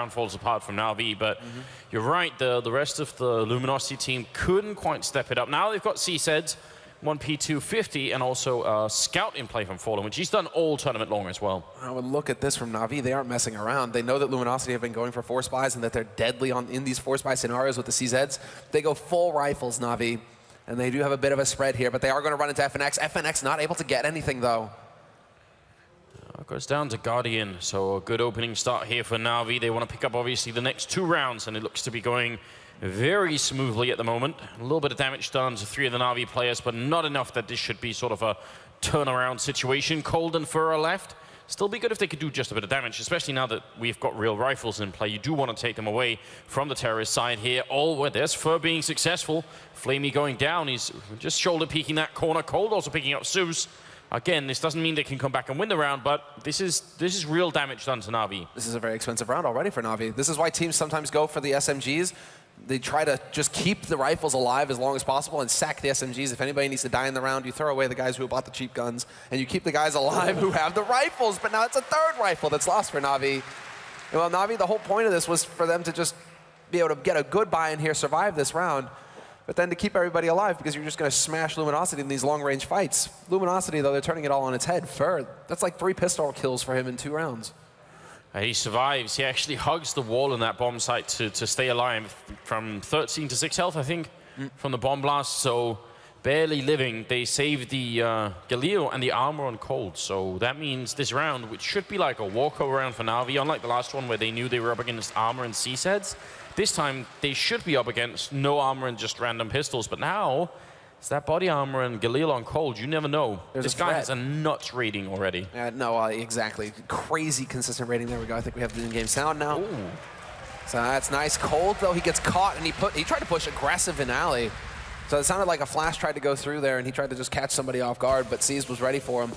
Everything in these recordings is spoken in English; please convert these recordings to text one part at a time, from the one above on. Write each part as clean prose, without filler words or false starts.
round falls apart from Na'Vi, but you're right, the rest of the Luminosity team couldn't quite step it up. Now they've got CZs, 1P250, and also Scout in play from Fallen, which he's done all tournament long as well. I would look at this from Na'Vi. They aren't messing around. They know that Luminosity have been going for force buys and that they're deadly in these force buy scenarios with the CZs. They go full rifles, Na'Vi, and they do have a bit of a spread here, but they are going to run into FNX. FNX not able to get anything, though. Goes down to Guardian, so a good opening start here for Na'Vi. They want to pick up, obviously, the next 2 rounds, and it looks to be going very smoothly at the moment. A little bit of damage done to 3 of the Na'Vi players, but not enough that this should be sort of a turnaround situation. Cold and Fur are left. Still be good if they could do just a bit of damage, especially now that we've got real rifles in play. You do want to take them away from the terrorist side here. There's Fur being successful. Flamey going down. He's just shoulder peeking that corner. Cold also picking up Zeus. Again, this doesn't mean they can come back and win the round, but this is real damage done to Na'Vi. This is a very expensive round already for Na'Vi. This is why teams sometimes go for the SMGs. They try to just keep the rifles alive as long as possible and sack the SMGs. If anybody needs to die in the round, you throw away the guys who bought the cheap guns, and you keep the guys alive who have the rifles. But now it's a 3rd rifle that's lost for Na'Vi. Well, Na'Vi, the whole point of this was for them to just be able to get a good buy in here, survive this round, but then to keep everybody alive because you're just going to smash Luminosity in these long-range fights. Luminosity, though, they're turning it all on its head. Fur, that's like 3 pistol kills for him in 2 rounds. He survives. He actually hugs the wall in that bomb site to stay alive from 13 to 6 health, I think, from the bomb blast. So barely living. They saved the Galileo and the armor on Cold. So that means this round, which should be like a walkover round for Na'Vi, unlike the last one where they knew they were up against armor and CZs. This time, they should be up against no armor and just random pistols. But now, it's that body armor and Galil on Cold. You never know. This guy has a nuts rating already. No, exactly. Crazy consistent rating. There we go. I think we have the in-game sound now. Ooh. So that's nice. Cold, though, he gets caught, and he tried to push aggressive in alley. So it sounded like a flash tried to go through there, and he tried to just catch somebody off guard, but Seized was ready for him.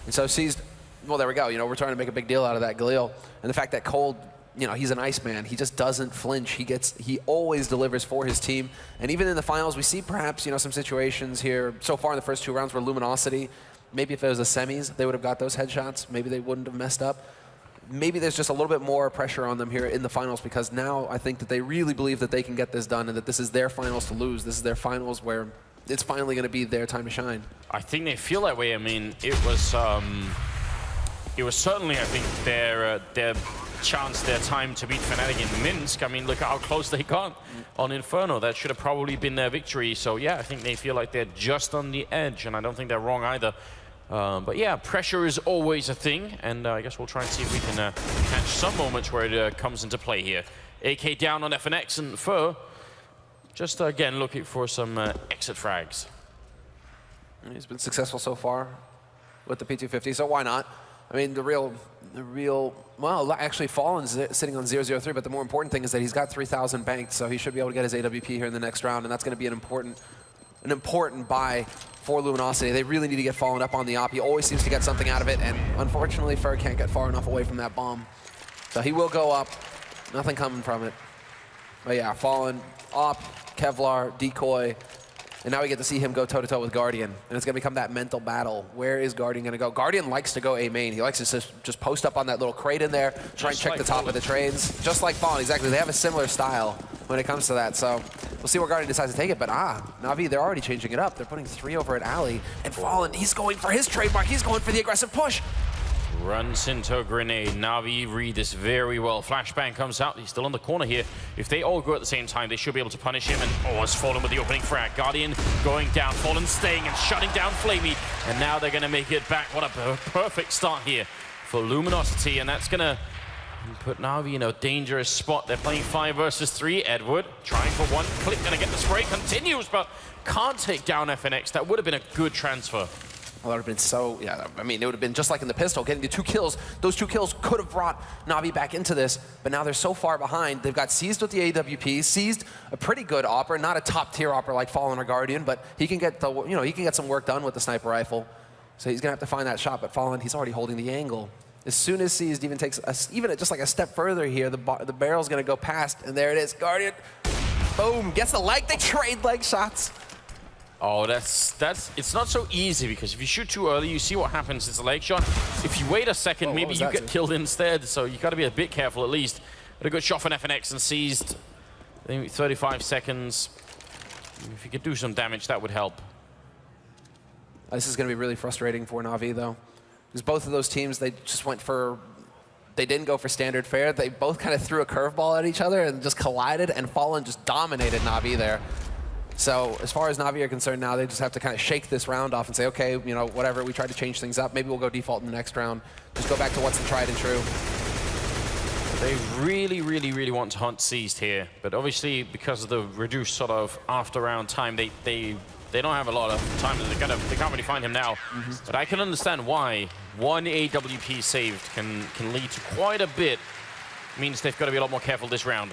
And so Seized, well, there we go. You know, we're trying to make a big deal out of that Galil. And the fact that Cold, you know, he's an Iceman. He just doesn't flinch. He always delivers for his team. And even in the finals, we see perhaps, you know, some situations here so far in the first 2 rounds where Luminosity, maybe if it was the semis, they would have got those headshots. Maybe they wouldn't have messed up. Maybe there's just a little bit more pressure on them here in the finals because now I think that they really believe that they can get this done and that this is their finals to lose. This is their finals where it's finally going to be their time to shine. I think they feel that way. I mean, it was certainly, I think, their chance, their time to beat Fnatic in Minsk. I mean, look how close they got on Inferno. That should have probably been their victory. So yeah, I think they feel like they're just on the edge, and I don't think they're wrong either. But yeah, pressure is always a thing, and I guess we'll try and see if we can catch some moments where it comes into play here. AK down on FNX, and Fur just again looking for some exit frags. And he's been successful so far with the P250, so why not? I mean, the real, well, actually Fallen's sitting on 003, but the more important thing is that he's got 3,000 banked, so he should be able to get his AWP here in the next round, and that's going to be an important buy for Luminosity. They really need to get Fallen up on the op. He always seems to get something out of it, and unfortunately, Fur can't get far enough away from that bomb. So he will go up. Nothing coming from it. But yeah, Fallen, op, Kevlar, decoy, and now we get to see him go toe-to-toe with Guardian. And it's going to become that mental battle. Where is Guardian going to go? Guardian likes to go A main. He likes to just post up on that little crate in there, try and check the top of the trains. Just like Fallen, exactly. They have a similar style when it comes to that. So we'll see where Guardian decides to take it. But Na'Vi, they're already changing it up. They're putting 3 over at Alley. And Fallen, he's going for his trademark. He's going for the aggressive push. Runs into a grenade. Na'Vi read this very well. Flashbang comes out. He's still in the corner here. If they all go at the same time, they should be able to punish him. And it's Fallen with the opening frag. Guardian going down. Fallen staying and shutting down Flamey. And now they're going to make it back. What a perfect start here for Luminosity. And that's going to put Na'Vi in a dangerous spot. They're playing 5 versus 3. Edward trying for 1 click. Going to get the spray. Continues, but can't take down FNX. That would have been a good transfer. Well, that would have been so, yeah, I mean, it would have been just like in the pistol, getting the 2 kills. Those 2 kills could have brought Na'Vi back into this, but now they're so far behind. They've got Seized with the AWP, Seized a pretty good opper, not a top-tier opper like Fallen or Guardian, but he can get the, you know, he can get some work done with the sniper rifle. So he's gonna have to find that shot, but Fallen, he's already holding the angle. As soon as Seized even takes even just like a step further here, the barrel's gonna go past, and there it is, Guardian, boom, gets the leg. They trade leg shots. Oh, it's not so easy because if you shoot too early, you see what happens. It's a leg shot. If you wait a second, maybe you get killed instead. So you got to be a bit careful at least. But a good shot from FNX and seized. I think 35 seconds. If you could do some damage, that would help. This is going to be really frustrating for Na'Vi, though. Because both of those teams, they just went for... They didn't go for standard fare. They both kind of threw a curveball at each other and just collided, and Fallen just dominated Na'Vi there. So as far as Na'Vi are concerned now, they just have to kind of shake this round off and say, okay, you know, whatever, we tried to change things up. Maybe we'll go default in the next round. Just go back to what's the tried and true. They really, really, really want to hunt seized here. But obviously, because of the reduced sort of after-round time, they don't have a lot of time. They can't really find him now. But I can understand why one AWP saved can lead to quite a bit. Means they've got to be a lot more careful this round.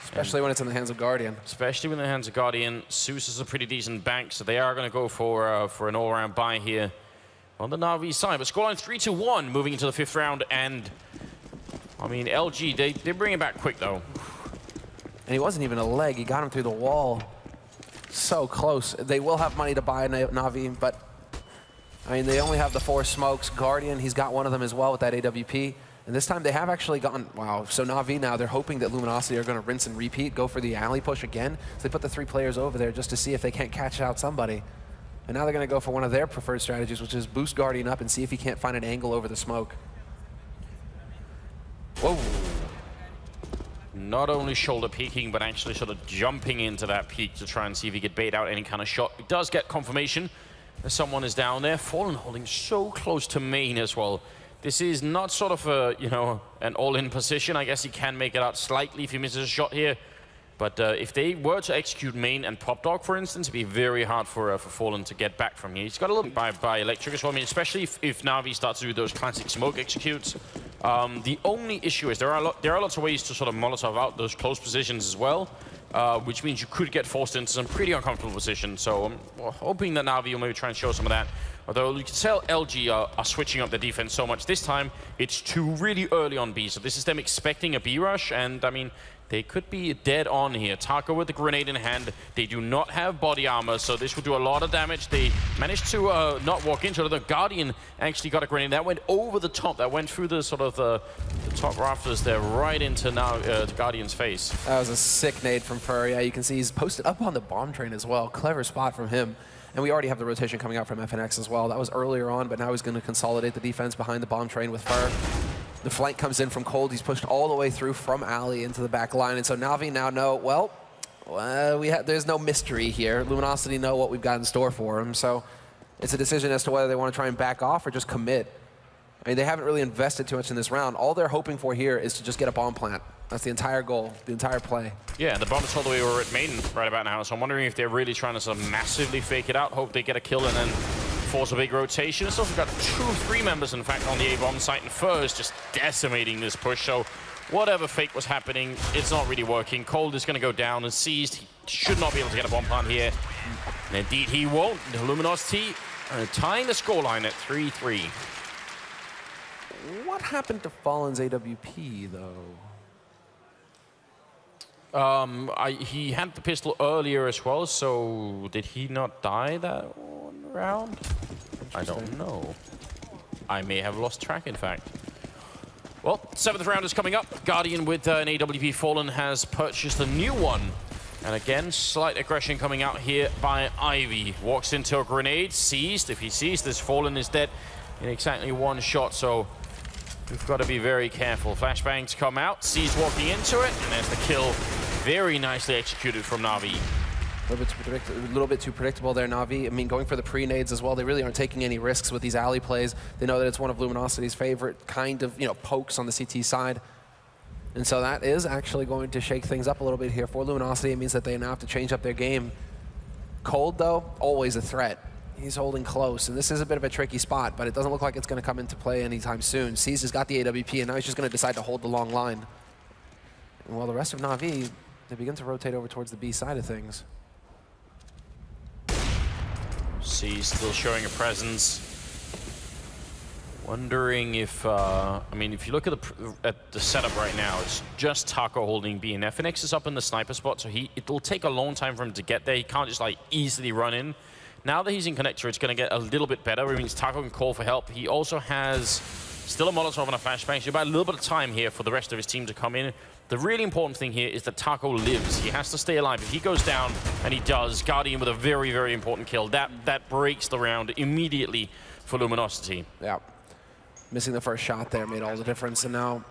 Especially when it's in the hands of Guardian. Especially when in the hands of Guardian. Zeus is a pretty decent bank, so they are going to go for an all-round buy here on the Na'Vi side. But scoreline 3-1 moving into the 5th round. And, I mean, LG, they bring it back quick, though. And he wasn't even a leg. He got him through the wall. So close. They will have money to buy Na'Vi, but, I mean, they only have the 4 smokes. Guardian, he's got one of them as well with that AWP. And this time they have actually gotten, wow, so Na'Vi now, they're hoping that Luminosity are going to rinse and repeat, go for the alley push again. So they put the 3 players over there just to see if they can't catch out somebody. And now they're going to go for one of their preferred strategies, which is boost Guardian up and see if he can't find an angle over the smoke. Whoa. Not only shoulder peeking, but actually sort of jumping into that peak to try and see if he could bait out any kind of shot. He does get confirmation that someone is down there. Fallen holding so close to main as well. This is not sort of a, you know, an all-in position. I guess he can make it out slightly if he misses a shot here. But if they were to execute main and pop dog, for instance, it'd be very hard for Fallen to get back from here. He's got a little bit by electric as well. I mean, especially if Na'Vi starts to do those classic smoke executes. The only issue is there are lots of ways to sort of Molotov out those close positions as well, which means you could get forced into some pretty uncomfortable positions. So I'm hoping that Na'Vi will maybe try and show some of that. Although you can tell LG are switching up the defense so much. This time, it's too really early on B. So this is them expecting a B rush. And, I mean, they could be dead on here. Taco with the grenade in hand. They do not have body armor, so this will do a lot of damage. They managed to not walk into it. The Guardian actually got a grenade. That went over the top. That went through the sort of the top rafters there, right into now the Guardian's face. That was a sick nade from Fur. Yeah, you can see he's posted up on the bomb train as well. Clever spot from him. And we already have the rotation coming out from FNX as well. That was earlier on, but now he's going to consolidate the defense behind the bomb train with Fur. The flank comes in from Cold. He's pushed all the way through from alley into the back line. And so Na'Vi now know, well, there's no mystery here. Luminosity know what we've got in store for him. So it's a decision as to whether they want to try and back off or just commit. I mean, they haven't really invested too much in this round. All they're hoping for here is to just get a bomb plant. That's the entire goal, the entire play. Yeah, and the bomb's all the way over at main right about now. So I'm wondering if they're really trying to sort of massively fake it out, hope they get a kill and then force a big rotation. It's also got 2-3 members, in fact, on the A-bomb site, and Fur is just decimating this push. So whatever fake was happening, it's not really working. Cold is going to go down and seized. He should not be able to get a bomb plant here. And indeed he won't. Luminosity tying the scoreline at 3-3. What happened to Fallen's AWP, though? He had the pistol earlier as well, so did he not die that one round? I don't know. I may have lost track, in fact. Well, 7th round is coming up. Guardian with an AWP. Fallen has purchased a new one. And again, slight aggression coming out here by Ivy. Walks into a grenade, seized. If he sees this, Fallen is dead in exactly one shot, so we've got to be very careful. Flashbangs come out, seized walking into it, and there's the kill. Very nicely executed from Na'Vi. A little bit too predictable there, Na'Vi. I mean, going for the pre-nades as well. They really aren't taking any risks with these alley plays. They know that it's one of Luminosity's favorite kind of, pokes on the CT side. And so that is actually going to shake things up a little bit here for Luminosity. It means that they now have to change up their game. Cold, though, always a threat. He's holding close, and this is a bit of a tricky spot, but it doesn't look like it's going to come into play anytime soon. Cease has got the AWP, and now he's just going to decide to hold the long line. And while the rest of Na'Vi, they begin to rotate over towards the B side of things. Cease still showing a presence. Wondering if, I mean, if you look at the setup right now, it's just Taco holding B, and FNX is up in the sniper spot, so it'll take a long time for him to get there. He can't just, easily run in. Now that he's in connector, it's going to get a little bit better. It means Taco can call for help. He also has still a Molotov and a flashbang, so about a little bit of time here for the rest of his team to come in. The really important thing here is that Taco lives. He has to stay alive. If he goes down, and he does, Guardian with a very, very important kill, that breaks the round immediately for Luminosity. Yeah. Missing the first shot there made all the difference. And now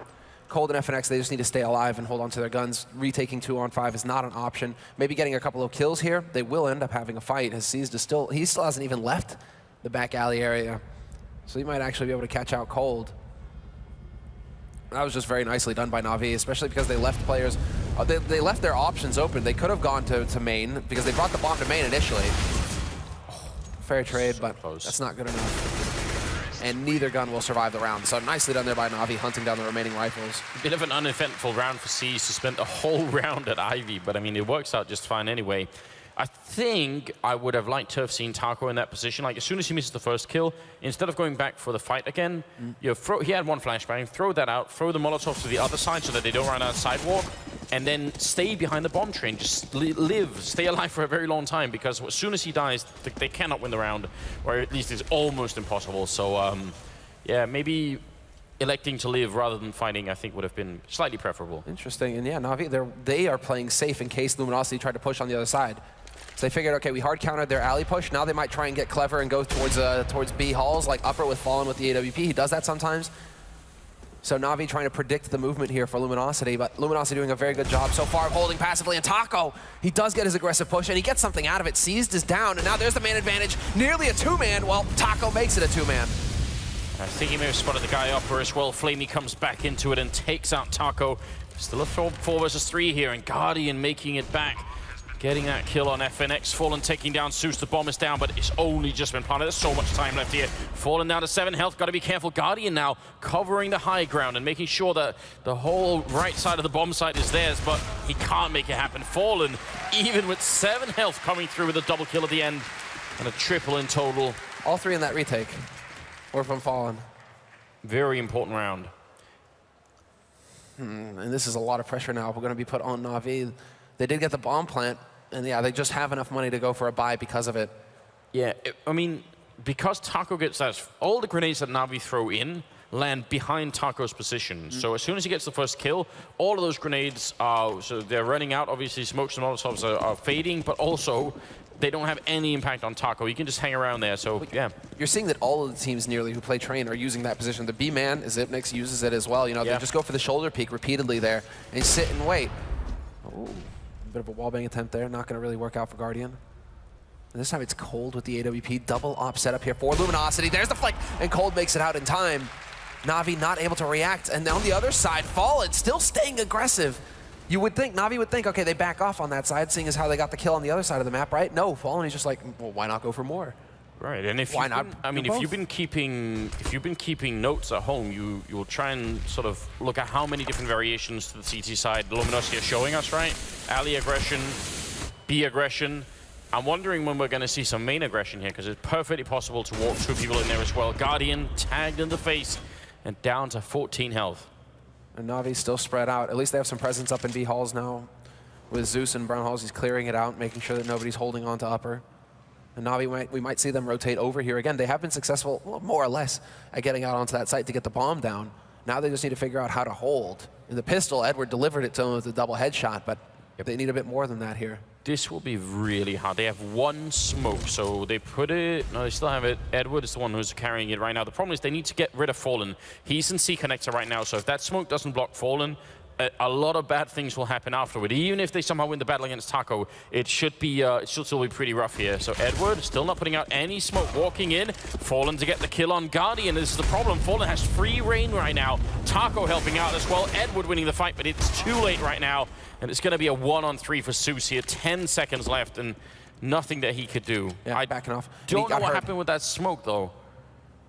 Cold and FNX, they just need to stay alive and hold on to their guns. Retaking 2-on-5 is not an option. Maybe getting a couple of kills here. They will end up having a fight. As he still hasn't even left the back alley area. So he might actually be able to catch out Cold. That was just very nicely done by Na'Vi, especially because they left players, they left their options open. They could have gone to main because they brought the bomb to main initially. Fair trade, so but close. That's not good enough. And neither gun will survive the round. So nicely done there by Na'Vi, hunting down the remaining rifles. Bit of an uneventful round for C's to spend a whole round at Ivy, but I mean, it works out just fine anyway. I think I would have liked to have seen Taco in that position. Like, as soon as he misses the first kill, instead of going back for the fight again, he had one flashbang, throw that out, throw the Molotov to the other side so that they don't run out sidewalk, and then stay behind the bomb train. Just live, stay alive for a very long time, because as soon as he dies, they cannot win the round, or at least it's almost impossible. So, yeah, maybe electing to live rather than fighting, I think, would have been slightly preferable. Interesting, and yeah, Na'Vi, they are playing safe in case Luminosity tried to push on the other side. So they figured, okay, we hard countered their alley push. Now they might try and get clever and go towards B halls, like Upper with Fallen with the AWP. He does that sometimes. So Na'Vi trying to predict the movement here for Luminosity, but Luminosity doing a very good job so far of holding passively. And Taco, he does get his aggressive push, and he gets something out of it. Seized is down, and now there's the man advantage. Nearly a two-man. Well, Taco makes it a two-man. I think he may have spotted the guy Upper as well. Flamey comes back into it and takes out Taco. Still a 4 versus 3 here, and Guardian making it back. Getting that kill on FNX. Fallen taking down Zeus. The bomb is down, but it's only just been planted. There's so much time left here. Fallen down to 7 health. Got to be careful. Guardian now covering the high ground and making sure that the whole right side of the bomb site is theirs, but he can't make it happen. Fallen, even with 7 health, coming through with a double kill at the end and a triple in total. All 3 in that retake were from Fallen. Very important round. And this is a lot of pressure now. We're going to be put on Na'Vi. They did get the bomb plant, and yeah, they just have enough money to go for a buy because of it. Yeah, I mean, because Taco gets that, all the grenades that Na'Vi throw in land behind Taco's position. So as soon as he gets the first kill, all of those grenades are, so they're running out. Obviously, smokes and molotovs are fading, but also they don't have any impact on Taco. He can just hang around there, so yeah. You're seeing that all of the teams nearly who play Train are using that position. The B-man, Zipnix, uses it as well. You know, they just go for the shoulder peek repeatedly there and sit and wait. Oh. Bit of a wallbang attempt there, not going to really work out for Guardian. And this time it's Cold with the AWP, double op setup here for Luminosity. There's the flick, and Cold makes it out in time. Na'Vi not able to react, and on the other side, Fallen still staying aggressive. You would think, Na'Vi would think, okay, they back off on that side, seeing as how they got the kill on the other side of the map, right? No, Fallen is just like, well, why not go for more? Right, and if why not? I mean, if you've been keeping notes at home, you'll try and sort of look at how many different variations to the CT side the Luminosity are showing us, right? Alley aggression, B aggression. I'm wondering when we're going to see some main aggression here, because it's perfectly possible to walk 2 people in there as well. Guardian tagged in the face and down to 14 health. And Na'Vi still spread out. At least they have some presence up in B halls now. With Zeus and Brown halls, he's clearing it out, making sure that nobody's holding on to Upper. And Na'Vi, we might see them rotate over here again. They have been successful, well, more or less, at getting out onto that site to get the bomb down. Now they just need to figure out how to hold. In the pistol, Edward delivered it to him with a double headshot, but they need a bit more than that here. This will be really hard. They have 1 smoke, so they put it... No, they still have it. Edward is the one who's carrying it right now. The problem is they need to get rid of Fallen. He's in C-connector right now, so if that smoke doesn't block Fallen, a lot of bad things will happen afterward. Even if they somehow win the battle against Taco, it should still be pretty rough here. So Edward still not putting out any smoke, walking in. Fallen to get the kill on Guardian. This is the problem. Fallen has free reign right now. Taco helping out as well. Edward winning the fight, but it's too late right now. And it's going to be a 1-on-3 for Zeus here. 10 seconds left and nothing that he could do. Yeah, backing off. Don't know what happened with that smoke, though.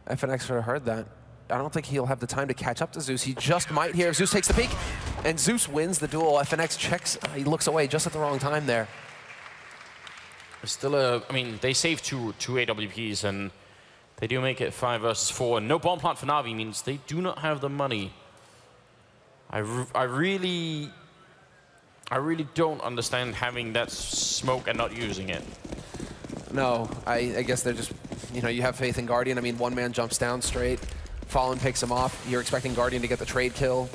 FNX sort of heard that. I don't think he'll have the time to catch up to Zeus. He just might here. Zeus takes the peek, and Zeus wins the duel. FNX checks. He looks away just at the wrong time there. Still I mean, they save two AWPs, and they do make it 5 versus 4. And no bomb plant for Na'Vi means they do not have the money. I really don't understand having that smoke and not using it. No, I guess they're just, you know, you have faith in Guardian. I mean, one man jumps down straight. Fallen picks him off. You're expecting Guardian to get the trade kill.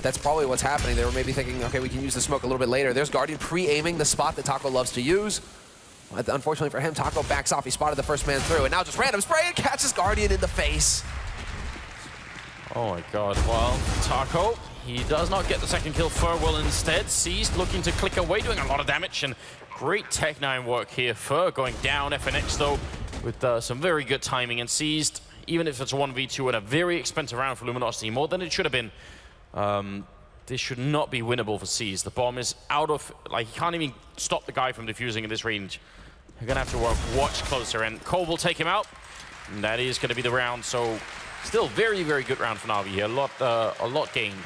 that's probably what's happening. They were maybe thinking, okay, we can use the smoke a little bit later. There's Guardian pre-aiming the spot that Taco loves to use. Unfortunately for him, Taco backs off. He spotted the first man through, and now just random spray and catches Guardian in the face. Oh my god, well, Taco, he does not get the second kill. Fur will instead. Seized, looking to click away, doing a lot of damage, and great Tech9 work here. Fur going down, FNX though, with some very good timing, and Seized, even if it's a 1v2 and a very expensive round for Luminosity, more than it should have been, this should not be winnable for Seized. The bomb is out of, like, he can't even stop the guy from defusing in this range. You're gonna have to watch closer, and Cole will take him out, and that is gonna be the round, so still very, very good round for Na'Vi here. A lot gained.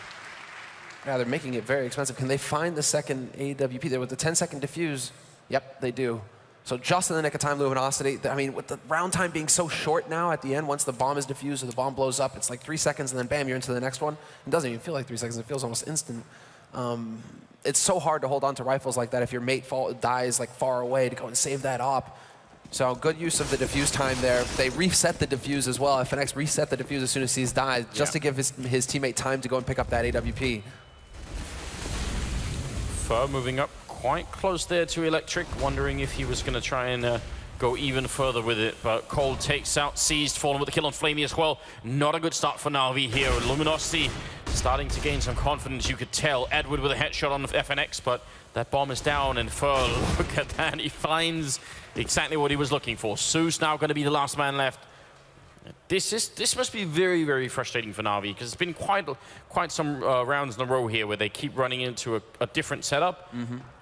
Yeah, they're making it very expensive. Can they find the second AWP there with the 10-second defuse? Yep, they do. So just in the nick of time, Luminosity. I mean, with the round time being so short now at the end, once the bomb is defused or the bomb blows up, it's like 3 seconds and then bam, you're into the next one. It doesn't even feel like 3 seconds. It feels almost instant. It's so hard to hold on to rifles like that if your mate dies like far away to go and save that op. So good use of the defuse time there. They reset the defuse as well. FNX reset the defuse as soon as Seized dies, just to give his teammate time to go and pick up that AWP. Fur moving up quite close there to Electric, wondering if he was going to try and go even further with it, but Cole takes out Seized, falling with the kill on Flamey as well. Not a good start for Na'Vi here. Luminosity starting to gain some confidence, you could tell. Edward with a headshot on FNX, but that bomb is down, and Fur, look at that, he finds exactly what he was looking for. Zeus now going to be the last man left. This must be very, very frustrating for Na'Vi, because it's been quite some rounds in a row here where they keep running into a different setup,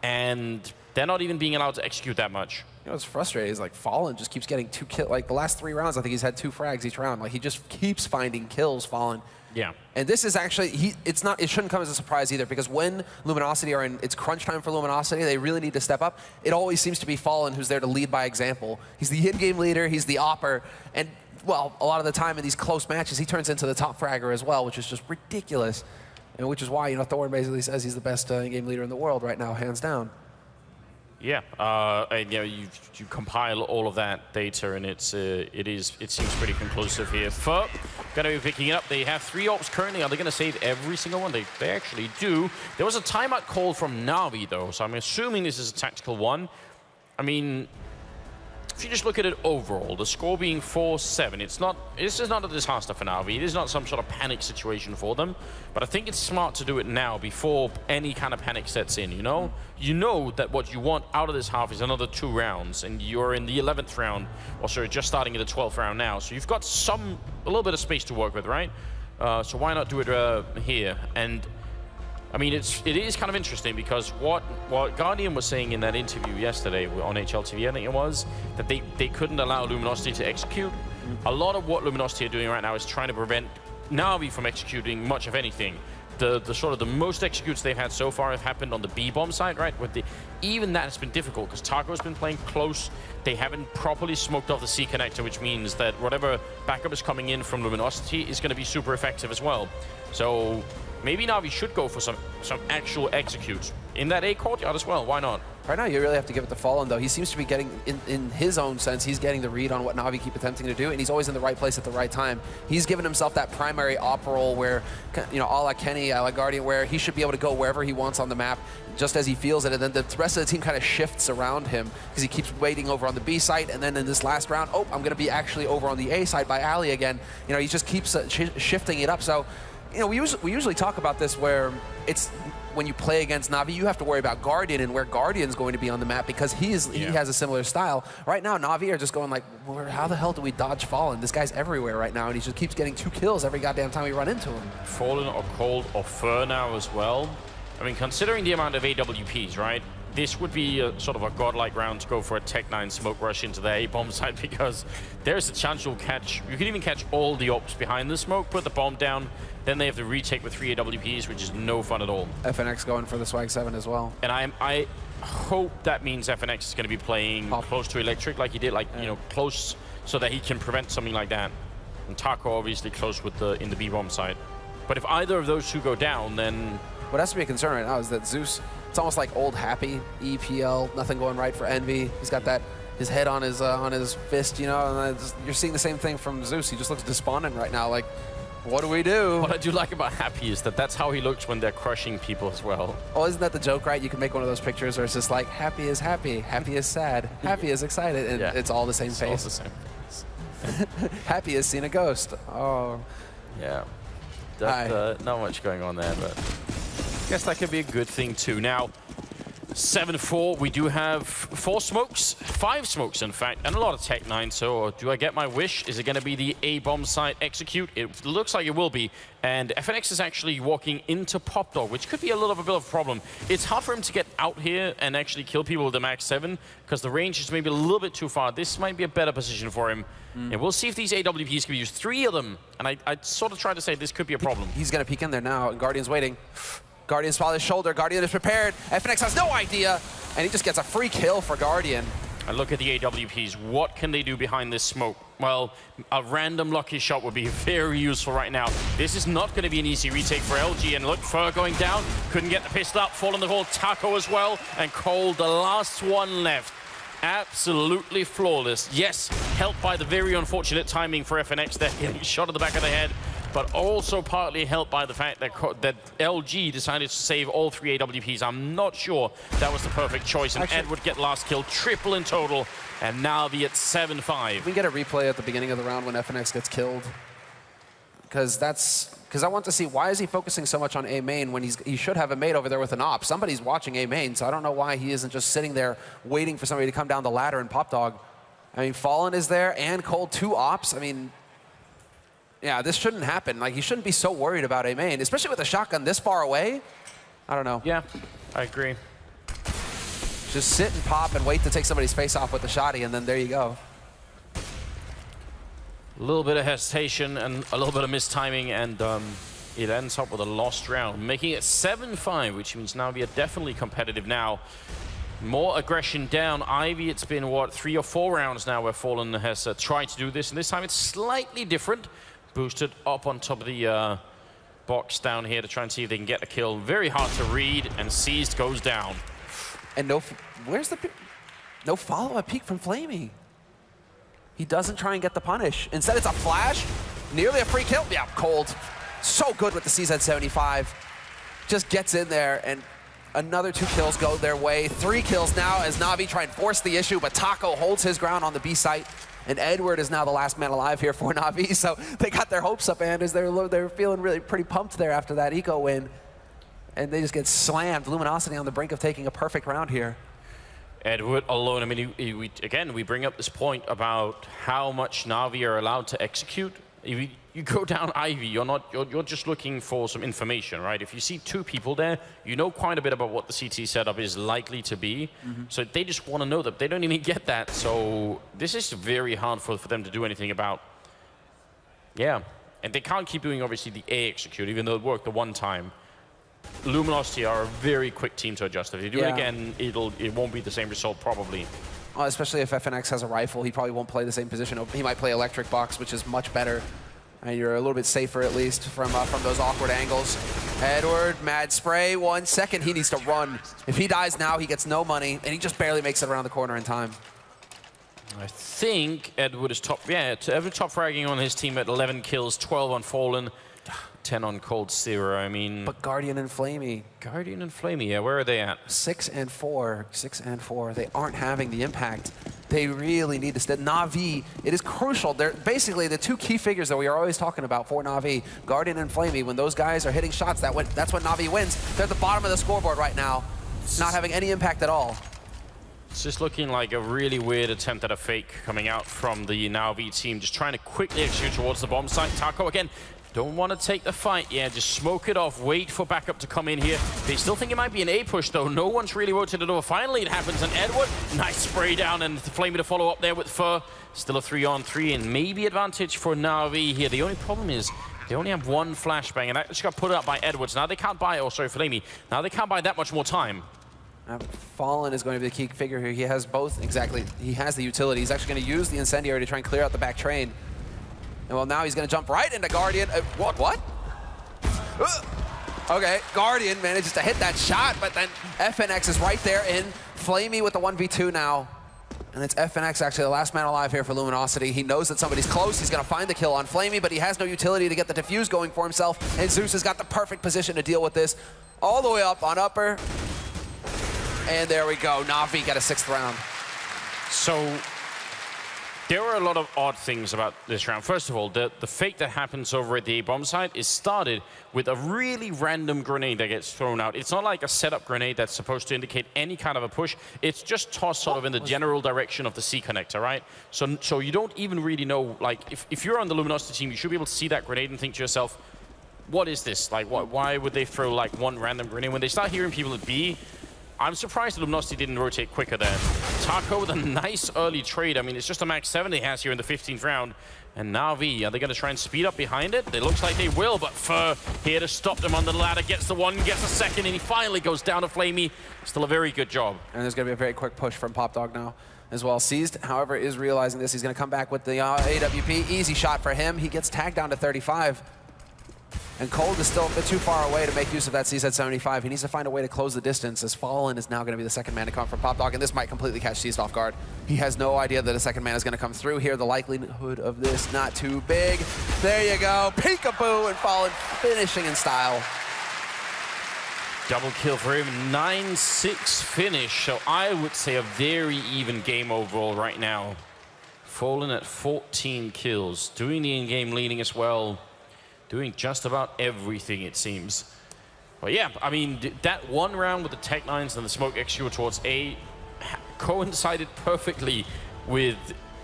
and they're not even being allowed to execute that much. You know what's frustrating is like Fallen just keeps getting 2 kills. Like the last 3 rounds, I think he's had 2 frags each round. Like he just keeps finding kills, Fallen. Yeah. And this is actually, it shouldn't come as a surprise either, because when Luminosity are in, it's crunch time for Luminosity, they really need to step up. It always seems to be Fallen who's there to lead by example. He's the in-game leader, he's the opper, and well, a lot of the time in these close matches, he turns into the top fragger as well, which is just ridiculous. And which is why, you know, Thorn basically says he's the best in-game leader in the world right now, hands down. Yeah, and you know, you compile all of that data, and it seems pretty conclusive here. Fur going to be picking it up. They have 3 ops currently. Are they going to save every single one? They actually do. There was a timeout call from Na'Vi though, so I'm assuming this is a tactical one. I mean, if you just look at it overall, the score being 4-7, this is not a disaster for Na'Vi. It is not some sort of panic situation for them, but I think it's smart to do it now before any kind of panic sets in, you know? You know that what you want out of this half is another 2 rounds, and you're in the 11th round, or sorry, just starting in the 12th round now, so you've got a little bit of space to work with, right? So why not do it here? And I mean, it is kind of interesting, because what Guardian was saying in that interview yesterday on HLTV, I think it was, that they couldn't allow Luminosity to execute. A lot of what Luminosity are doing right now is trying to prevent Na'Vi from executing much of anything. The sort of the most executes they've had so far have happened on the B-bomb side, right? Even that has been difficult, because Taco's been playing close. They haven't properly smoked off the C connector, which means that whatever backup is coming in from Luminosity is going to be super effective as well. So maybe Na'Vi should go for some actual executes in that A courtyard as well. Why not? Right now, you really have to give it to Fallen, though. He seems to be getting, in his own sense, he's getting the read on what Na'Vi keep attempting to do, and he's always in the right place at the right time. He's given himself that primary op role where, you know, a la Kenny, a la Guardian, where he should be able to go wherever he wants on the map, just as he feels it, and then the rest of the team kind of shifts around him, because he keeps waiting over on the B site, and then in this last round, oh, I'm going to be actually over on the A side by Ali again. You know, he just keeps shifting it up. So, you know, we usually talk about this where it's when you play against Na'Vi, you have to worry about Guardian and where Guardian's going to be on the map, because he has a similar style. Right now, Na'Vi are just going like, how the hell do we dodge Fallen? This guy's everywhere right now, and he just keeps getting 2 kills every goddamn time we run into him. Fallen or Cold or Fur now as well. I mean, considering the amount of AWPs, right? This would be a sort of a godlike round to go for a Tech9 smoke rush into the A-bomb site, because there's a chance you can even catch all the ops behind the smoke, put the bomb down, then they have to retake with 3 AWPs, which is no fun at all. FNX going for the Swag 7 as well. And I hope that means FNX is going to be playing close to Electric like he did, like, you know, close, so that he can prevent something like that. And Taco obviously close with in the B-bomb side. But if either of those 2 go down, then what has to be a concern right now is that Zeus, it's almost like old Happy, EPL, nothing going right for Envy. He's got that, his head on his fist, you know, and you're seeing the same thing from Zeus. He just looks despondent right now, like, What do we do? What I do like about Happy is that that's how he looks when they're crushing people as well. Oh, isn't that the joke, right? You can make one of those pictures where it's just like, happy is happy, happy is sad, happy is excited, and it's all the same It's face. all the same face. Happy has seen a ghost. Oh. Yeah. Not much going on there, but I guess that could be a good thing too. Now, 7-4, we do have 4 smokes, 5 smokes in fact, and a lot of Tech 9. So do I get my wish? Is it going to be the A-bomb site execute? It looks like it will be. And FNX is actually walking into Pop Dog, which could be a little bit of a problem. It's hard for him to get out here and actually kill people with the Max 7 because the range is maybe a little bit too far. This might be a better position for him. And we'll see if these AWPs can be used. 3 of them. And I sort of tried to say this could be a problem. He's going to peek in there now, and Guardian's waiting. Guardian's spot his shoulder. Guardian is prepared. FNX has no idea, and he just gets a free kill for Guardian. And look at the AWPs. What can they do behind this smoke? Well, a random lucky shot would be very useful right now. This is not going to be an easy retake for LG. And look, Fur going down. Couldn't get the pistol up. Fall in the hole. Taco as well. And Cole, the last one left. Absolutely flawless. Yes, helped by the very unfortunate timing for FNX there. Getting shot at the back of the head. But also partly helped by the fact that LG decided to save all 3 AWPs. I'm not sure that was the perfect choice. And Edward get last kill, triple in total, and Navi at 7-5. We get a replay at the beginning of the round when FNX gets killed. Because I want to see, why is he focusing so much on A main when he should have a mate over there with an op? Somebody's watching A main, so I don't know why he isn't just sitting there waiting for somebody to come down the ladder and Pop Dog. I mean, Fallen is there and Cold, 2 ops. I mean, yeah, this shouldn't happen. Like, he shouldn't be so worried about A main, especially with a shotgun this far away. I don't know. Yeah, I agree. Just sit and pop and wait to take somebody's face off with the shotty, and then there you go. A little bit of hesitation and a little bit of mistiming, and it ends up with a lost round, making it 7-5, which means Navi are definitely competitive now. More aggression down. Ivy, it's been, what, 3 or 4 rounds now where Fallen has tried to do this, and this time it's slightly different. Boosted up on top of the box down here to try and see if they can get a kill. Very hard to read, and Seized goes down. And no follow-up peek from Flamey. He doesn't try and get the punish. Instead, it's a flash. Nearly a free kill. Yeah, Cold. So good with the CZ75. Just gets in there, and another 2 kills go their way. 3 kills now as Navi try and force the issue, but Taco holds his ground on the B site. And Edward is now the last man alive here for Navi, so they got their hopes up, and as they're feeling really pretty pumped there after that eco win. And they just get slammed. Luminosity on the brink of taking a perfect round here. Edward alone, I mean, again, we bring up this point about how much Navi are allowed to execute. If you go down Ivy, you're just looking for some information, right? If you see 2 people there, you know quite a bit about what the CT setup is likely to be. So they just want to know that. They don't even get that. So this is very hard for them to do anything about. Yeah, and they can't keep doing, obviously, the A execute, even though it worked the one time. Luminosity are a very quick team to adjust. If they do it again, it won't be the same result, probably. Well, especially if FNX has a rifle, he probably won't play the same position. He might play electric box, which is much better. And you're a little bit safer, at least, from those awkward angles. Edward, mad spray, 1 second. He needs to run. If he dies now, he gets no money, and he just barely makes it around the corner in time. I think Edward is top. Yeah, Edward top fragging on his team at 11 kills, 12 on Fallen, 10 on Cold 0. I mean, but Guardian and Flamey. Guardian and Flamey, yeah, where are they at? 6 and 4. 6 and 4. They aren't having the impact they really need to stay. Na'Vi, it is crucial. They're basically the 2 key figures that we are always talking about for Na'Vi, Guardian and Flamey. When those guys are hitting shots, that's when Na'Vi wins. They're at the bottom of the scoreboard right now, not having any impact at all. It's just looking like a really weird attempt at a fake coming out from the Na'Vi team, just trying to quickly execute towards the bomb site. Taco again. Don't want to take the fight. Yeah, just smoke it off. Wait for backup to come in here. They still think it might be an A push, though. No one's really rotated over. Finally, it happens. And Edward, nice spray down. And Flamey to follow up there with Fur. Still a 3-on-3 and maybe advantage for Na'Vi here. The only problem is they only have 1 flashbang. And that just got put up by Edwards. Now they can't buy, Flamey. Now they can't buy that much more time. Fallen is going to be the key figure here. He has both, exactly. He has the utility. He's actually going to use the incendiary to try and clear out the back train. And well, now he's going to jump right into Guardian. What? Okay, Guardian manages to hit that shot, but then FNX is right there in. Flamey with the 1v2 now. And it's FNX, actually the last man alive here for Luminosity. He knows that somebody's close. He's going to find the kill on Flamey, but he has no utility to get the defuse going for himself. And Zeus has got the perfect position to deal with this. All the way up on upper. And there we go. Na'Vi got a 6th round. So there are a lot of odd things about this round. First of all, the fake that happens over at the A-bomb site is started with a really random grenade that gets thrown out. It's not like a setup grenade that's supposed to indicate any kind of a push. It's just tossed sort of in the general direction of the C connector, right? So you don't even really know, like, if you're on the Luminosity team, you should be able to see that grenade and think to yourself, what is this? Like, why would they throw, like, one random grenade? When they start hearing people at B, I'm surprised that Luminosity didn't rotate quicker there. Taco with a nice early trade. I mean, it's just a max 7 he has here in the 15th round. And Na'Vi, are they going to try and speed up behind it? It looks like they will, but Fur here to stop them on the ladder. Gets the 1, gets a 2nd, and he finally goes down to Flamey. Still a very good job. And there's going to be a very quick push from Popdog now as well. Seized, however, is realizing this. He's going to come back with the AWP. Easy shot for him. He gets tagged down to 35. And Cold is still a bit too far away to make use of that CZ 75. He needs to find a way to close the distance, as Fallen is now going to be the second man to come from Popdog, and this might completely catch Seized off guard. He has no idea that a second man is going to come through here. The likelihood of this not too big. There you go. Peekaboo, and Fallen finishing in style. Double kill for him, 9-6 finish. So I would say a very even game overall right now. Fallen at 14 kills, doing the in-game leading as well. Doing just about everything, it seems. But yeah, I mean, that one round with the Tech 9s and the smoke execute towards A coincided perfectly with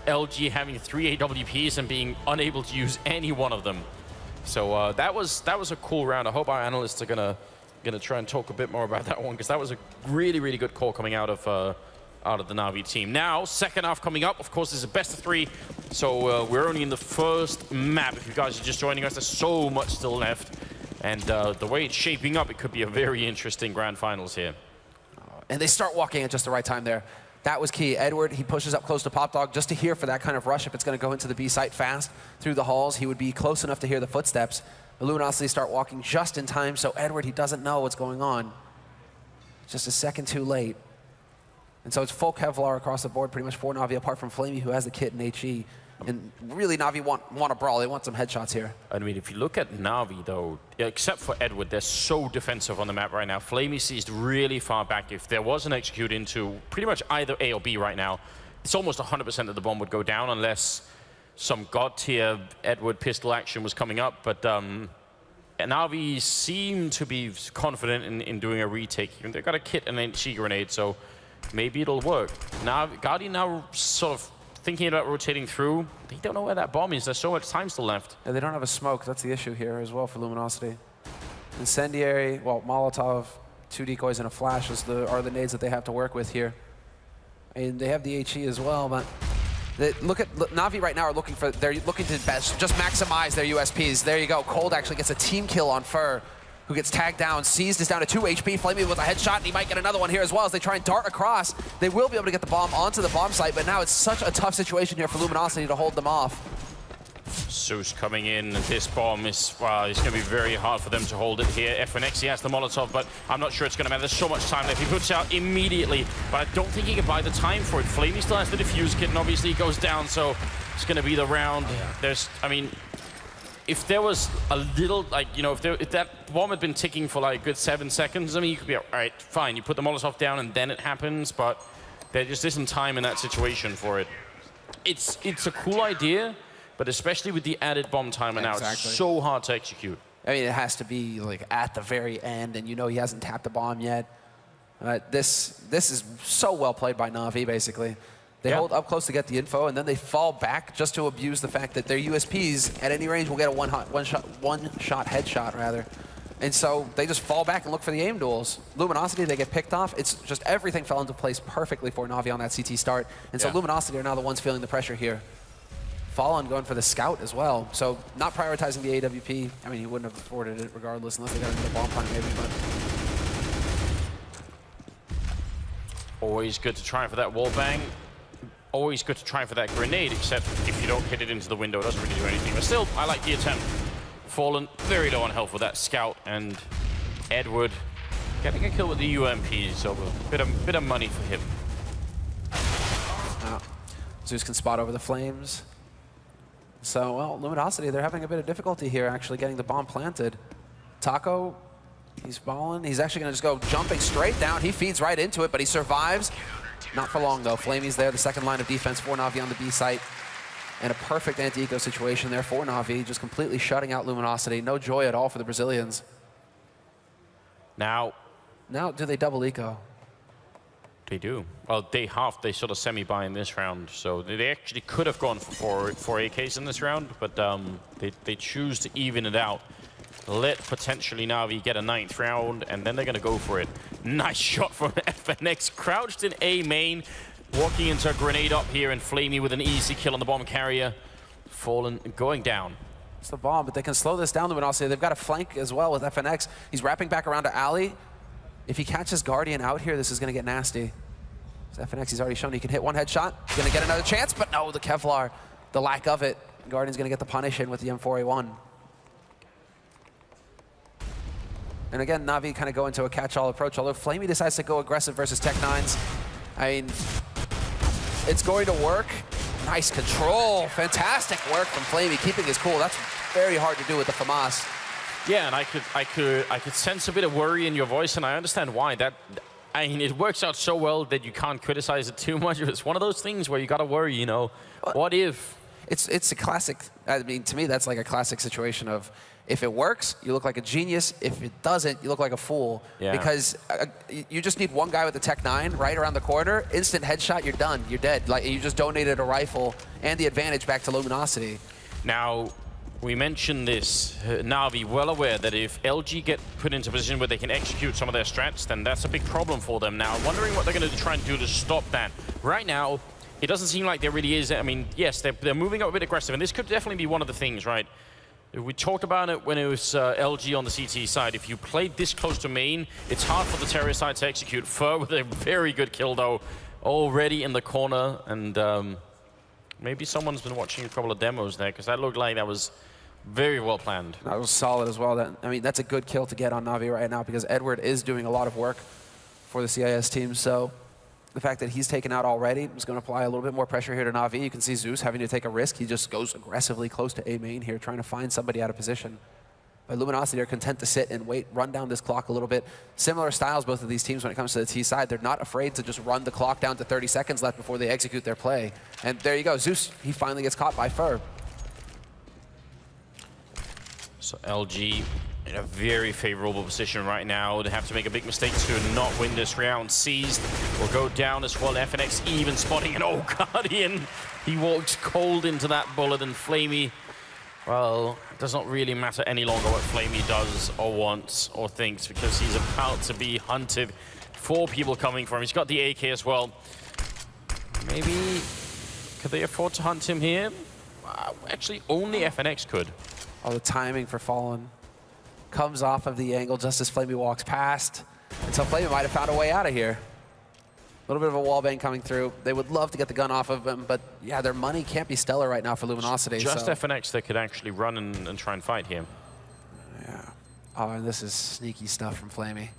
LG having 3 AWPs and being unable to use any one of them. So that was a cool round. I hope our analysts are gonna try and talk a bit more about that one, because that was a really, really good call coming out of the Na'Vi team. Now, second half coming up. Of course, this is a best of 3, so we're only in the first map. If you guys are just joining us, there's so much still left. And the way it's shaping up, it could be a very interesting grand finals here. And they start walking at just the right time there. That was key. Edward, he pushes up close to Popdog just to hear for that kind of rush. If it's going to go into the B site fast through the halls, he would be close enough to hear the footsteps. The Luminosity start walking just in time, so Edward, he doesn't know what's going on. Just a second too late. And so it's full Kevlar across the board, pretty much for Na'Vi, apart from Flamey, who has the kit and HE. And really, Na'Vi want a brawl. They want some headshots here. I mean, if you look at Na'Vi, though, except for Edward, they're so defensive on the map right now. Flamey seized really far back. If there was an execute into pretty much either A or B right now, it's almost 100% that the bomb would go down, unless some god-tier Edward pistol action was coming up. But Na'Vi seem to be confident in doing a retake. They've got a kit and an HE grenade, so maybe it'll work. Now, Guardian now sort of thinking about rotating through. They don't know where that bomb is. There's so much time still left. Yeah, they don't have a smoke. That's the issue here as well for Luminosity. Incendiary, well, Molotov, 2 decoys and a flash are the nades that they have to work with here. And they have the HE as well, but Na'Vi right now are looking to just maximize their USPs. There you go. Cold actually gets a team kill on Fur, who gets tagged down. Seized is down to 2 HP. Flamey with a headshot, and he might get another one here as well as they try and dart across. They will be able to get the bomb onto the bomb site, but now it's such a tough situation here for Luminosity to hold them off. Zeus coming in, and this bomb is, well, it's going to be very hard for them to hold it here. FNX, he has the Molotov, but I'm not sure it's going to matter. There's so much time left. He puts out immediately, but I don't think he can buy the time for it. Flamey still has the defuse kit, and obviously he goes down, so it's going to be the round. I mean, if there was a little, like, you know, if that bomb had been ticking for like a good 7 seconds, I mean, you could be, all right, fine, you put the Molotov down and then it happens, but there just isn't time in that situation for it. It's a cool idea, but especially with the added bomb timer now, it's so hard to execute. I mean, it has to be like at the very end, and you know he hasn't tapped the bomb yet. This is so well played by Na'Vi, basically. They hold up close to get the info, and then they fall back just to abuse the fact that their USPs at any range will get a one-shot headshot, rather. And so they just fall back and look for the aim duels. Luminosity, they get picked off. It's just everything fell into place perfectly for Na'Vi on that CT start. And so Luminosity are now the ones feeling the pressure here. Fallen going for the scout as well. So not prioritizing the AWP. I mean, he wouldn't have afforded it regardless, unless they got into the bomb plant maybe, but always good to try for that wall bang. Always good to try for that grenade, except if you don't hit it into the window, it doesn't really do anything. But still, I like the attempt. Fallen very low on health with that scout, and Edward getting a kill with the UMP, so a bit of money for him. Zeus can spot over the flames. So, well, Luminosity, they're having a bit of difficulty here actually getting the bomb planted. Taco, he's falling. He's actually going to just go jumping straight down. He feeds right into it, but he survives. Not for long, though. Flamey's there, the second line of defense for Na'Vi on the B site. And a perfect anti-eco situation there for Na'Vi, just completely shutting out Luminosity. No joy at all for the Brazilians. Now, do they double eco? They do. Well, they sort of semi-buy in this round, so they actually could have gone for four AKs in this round, but they choose to even it out. Let potentially Na'Vi get a 9th round, and then they're going to go for it. Nice shot from FNX, crouched in A main, walking into a grenade up here, and Flamey with an easy kill on the bomb carrier. Fallen, going down. It's the bomb, but they can slow this down, Luminosity. They've got a flank as well with FNX. He's wrapping back around to Ali. If he catches Guardian out here, this is going to get nasty. So FNX, he's already shown he can hit one headshot. He's going to get another chance, but no, the Kevlar, the lack of it. Guardian's going to get the punish in with the M4A1. And again, Na'Vi kind of go into a catch-all approach, although Flamey decides to go aggressive versus Tech-9s. I mean, it's going to work. Nice control. Fantastic work from Flamey, keeping his cool. That's very hard to do with the FAMAS. Yeah, and I could sense a bit of worry in your voice, and I understand why. I mean, it works out so well that you can't criticize it too much. It's one of those things where you gotta worry, you know. What if? It's a classic. I mean, to me, that's like a classic situation of if it works, you look like a genius. If it doesn't, you look like a fool. Yeah. Because you just need one guy with the Tech-9 right around the corner, instant headshot, you're done, you're dead. Like you just donated a rifle and the advantage back to Luminosity. Now, we mentioned this, Na'Vi well aware that if LG get put into a position where they can execute some of their strats, then that's a big problem for them. Now, wondering what they're going to try and do to stop that. Right now, it doesn't seem like there really is. I mean, yes, they're moving up a bit aggressive, and this could definitely be one of the things, right? We talked about it when it was LG on the CT side. If you played this close to main, it's hard for the Terror side to execute. Fur with a very good kill, though, already in the corner. And maybe someone's been watching a couple of demos there, because that looked like that was very well planned. That was solid as well. I mean, that's a good kill to get on Na'Vi right now, because Edward is doing a lot of work for the CIS team. So the fact that he's taken out already is going to apply a little bit more pressure here to Na'Vi. You can see Zeus having to take a risk. He just goes aggressively close to A main here, trying to find somebody out of position. But Luminosity are content to sit and wait, run down this clock a little bit. Similar styles, both of these teams, when it comes to the T side. They're not afraid to just run the clock down to 30 seconds left before they execute their play. And there you go. Zeus, he finally gets caught by Fur. So LG in a very favorable position right now. They have to make a big mistake to not win this round. Seized will go down as well. FNX even spotting an Guardian. He walks cold into that bullet, and Flamey, well, it does not really matter any longer what Flamey does or wants or thinks, because he's about to be hunted. 4 people coming for him. He's got the AK as well. Maybe, could they afford to hunt him here? Actually, only FNX could. Oh, the timing for Fallen comes off of the angle just as Flamey walks past. And so Flamey might have found a way out of here. A little bit of a wallbang coming through. They would love to get the gun off of him, but yeah, their money can't be stellar right now for Luminosity. Just so. FNX that could actually run and try and fight here. Yeah. Oh, and this is sneaky stuff from Flamey.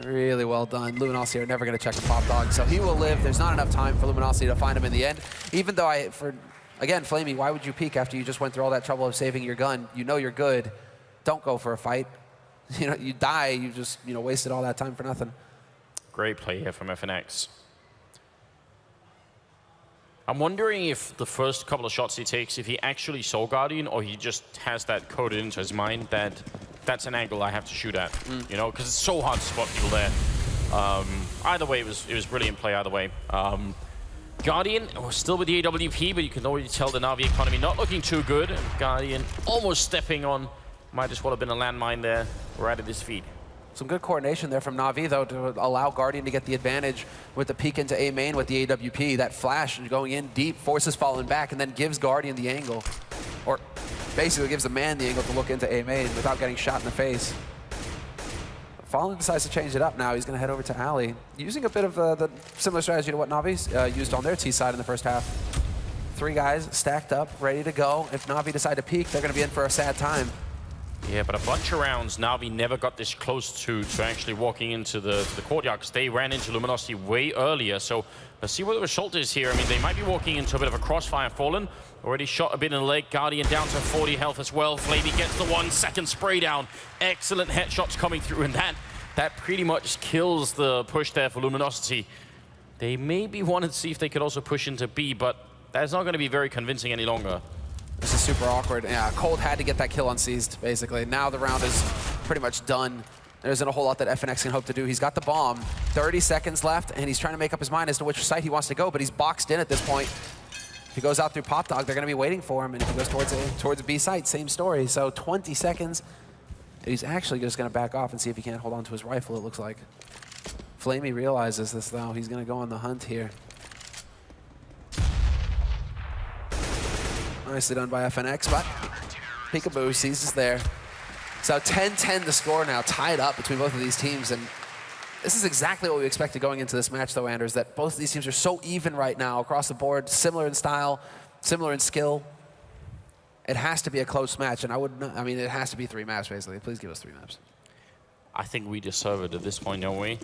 Really well done. Luminosity are never going to check the pop dog, so he will live. There's not enough time for Luminosity to find him in the end. Even though again, Flamey, why would you peek after you just went through all that trouble of saving your gun? You know you're good. Don't go for a fight. You know, you die, you just, wasted all that time for nothing. Great play here from FNX. I'm wondering if the first couple of shots he takes, if he actually saw Guardian, or he just has that coded into his mind that that's an angle I have to shoot at, because it's so hard to spot people there. Either way, it was brilliant play either way. Guardian still with the AWP, but you can already tell the Na'Vi economy not looking too good. And Guardian almost stepping on, might as well have been a landmine there, right at his feet. Some good coordination there from Na'Vi, though, to allow Guardian to get the advantage with the peek into A main with the AWP. That flash going in deep, forces Fallen back, and then gives Guardian the angle. Or basically gives the man the angle to look into A main without getting shot in the face. Fallen decides to change it up now. He's going to head over to Ali, using a bit of the similar strategy to what Na'Vi used on their T side in the first half. 3 guys stacked up, ready to go. If Na'Vi decide to peek, they're going to be in for a sad time. Yeah, but a bunch of rounds, Na'Vi never got this close to actually walking into the courtyard, because they ran into Luminosity way earlier. So let's see what the result is here. I mean, they might be walking into a bit of a crossfire. Fallen already shot a bit in the leg. Guardian down to 40 health as well. Flamey gets the 1 second spray down. Excellent headshots coming through, and that pretty much kills the push there for Luminosity. They maybe wanted to see if they could also push into B, but that's not going to be very convincing any longer. This is super awkward. Yeah, Cold had to get that kill on Seized, basically. Now the round is pretty much done. There isn't a whole lot that FNX can hope to do. He's got the bomb, 30 seconds left, and he's trying to make up his mind as to which site he wants to go, but he's boxed in at this point. If he goes out through Pop Dog, they're going to be waiting for him, and if he goes towards B site, same story. So 20 seconds. He's actually just going to back off and see if he can't hold on to his rifle, it looks like. Flamey realizes this, though. He's going to go on the hunt here. Nicely done by FNX, but peekaboo, Seized is there. So 10-10 the score now, tied up between both of these teams, and this is exactly what we expected going into this match, though, Anders, that both of these teams are so even right now across the board, similar in style, similar in skill. It has to be a close match, and I mean, it has to be 3 maps, basically. Please give us 3 maps. I think we deserve it at this point, don't we?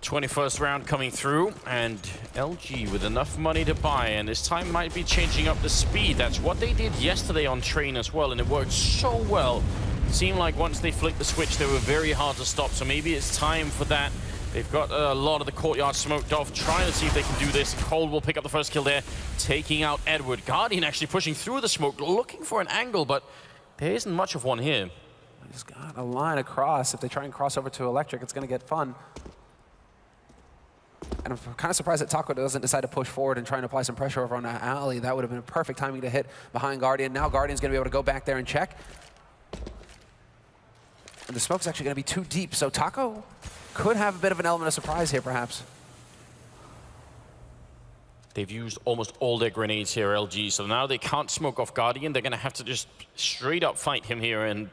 21st round coming through, and LG with enough money to buy, and this time might be changing up the speed. That's what they did yesterday on Train as well, and it worked so well. Seemed like once they flicked the switch, they were very hard to stop, so maybe it's time for that. They've got a lot of the courtyard smoked off, trying to see if they can do this. Cold will pick up the first kill there, taking out Edward. Guardian actually pushing through the smoke, looking for an angle, but there isn't much of one here. He's got a line across. If they try and cross over to Electric, it's going to get fun. And I'm kind of surprised that Taco doesn't decide to push forward and try and apply some pressure over on that alley. That would have been a perfect timing to hit behind Guardian. Now Guardian's going to be able to go back there and check. And the smoke's actually going to be too deep, so Taco could have a bit of an element of surprise here, perhaps. They've used almost all their grenades here, LG, so now they can't smoke off Guardian. They're going to have to just straight up fight him here, and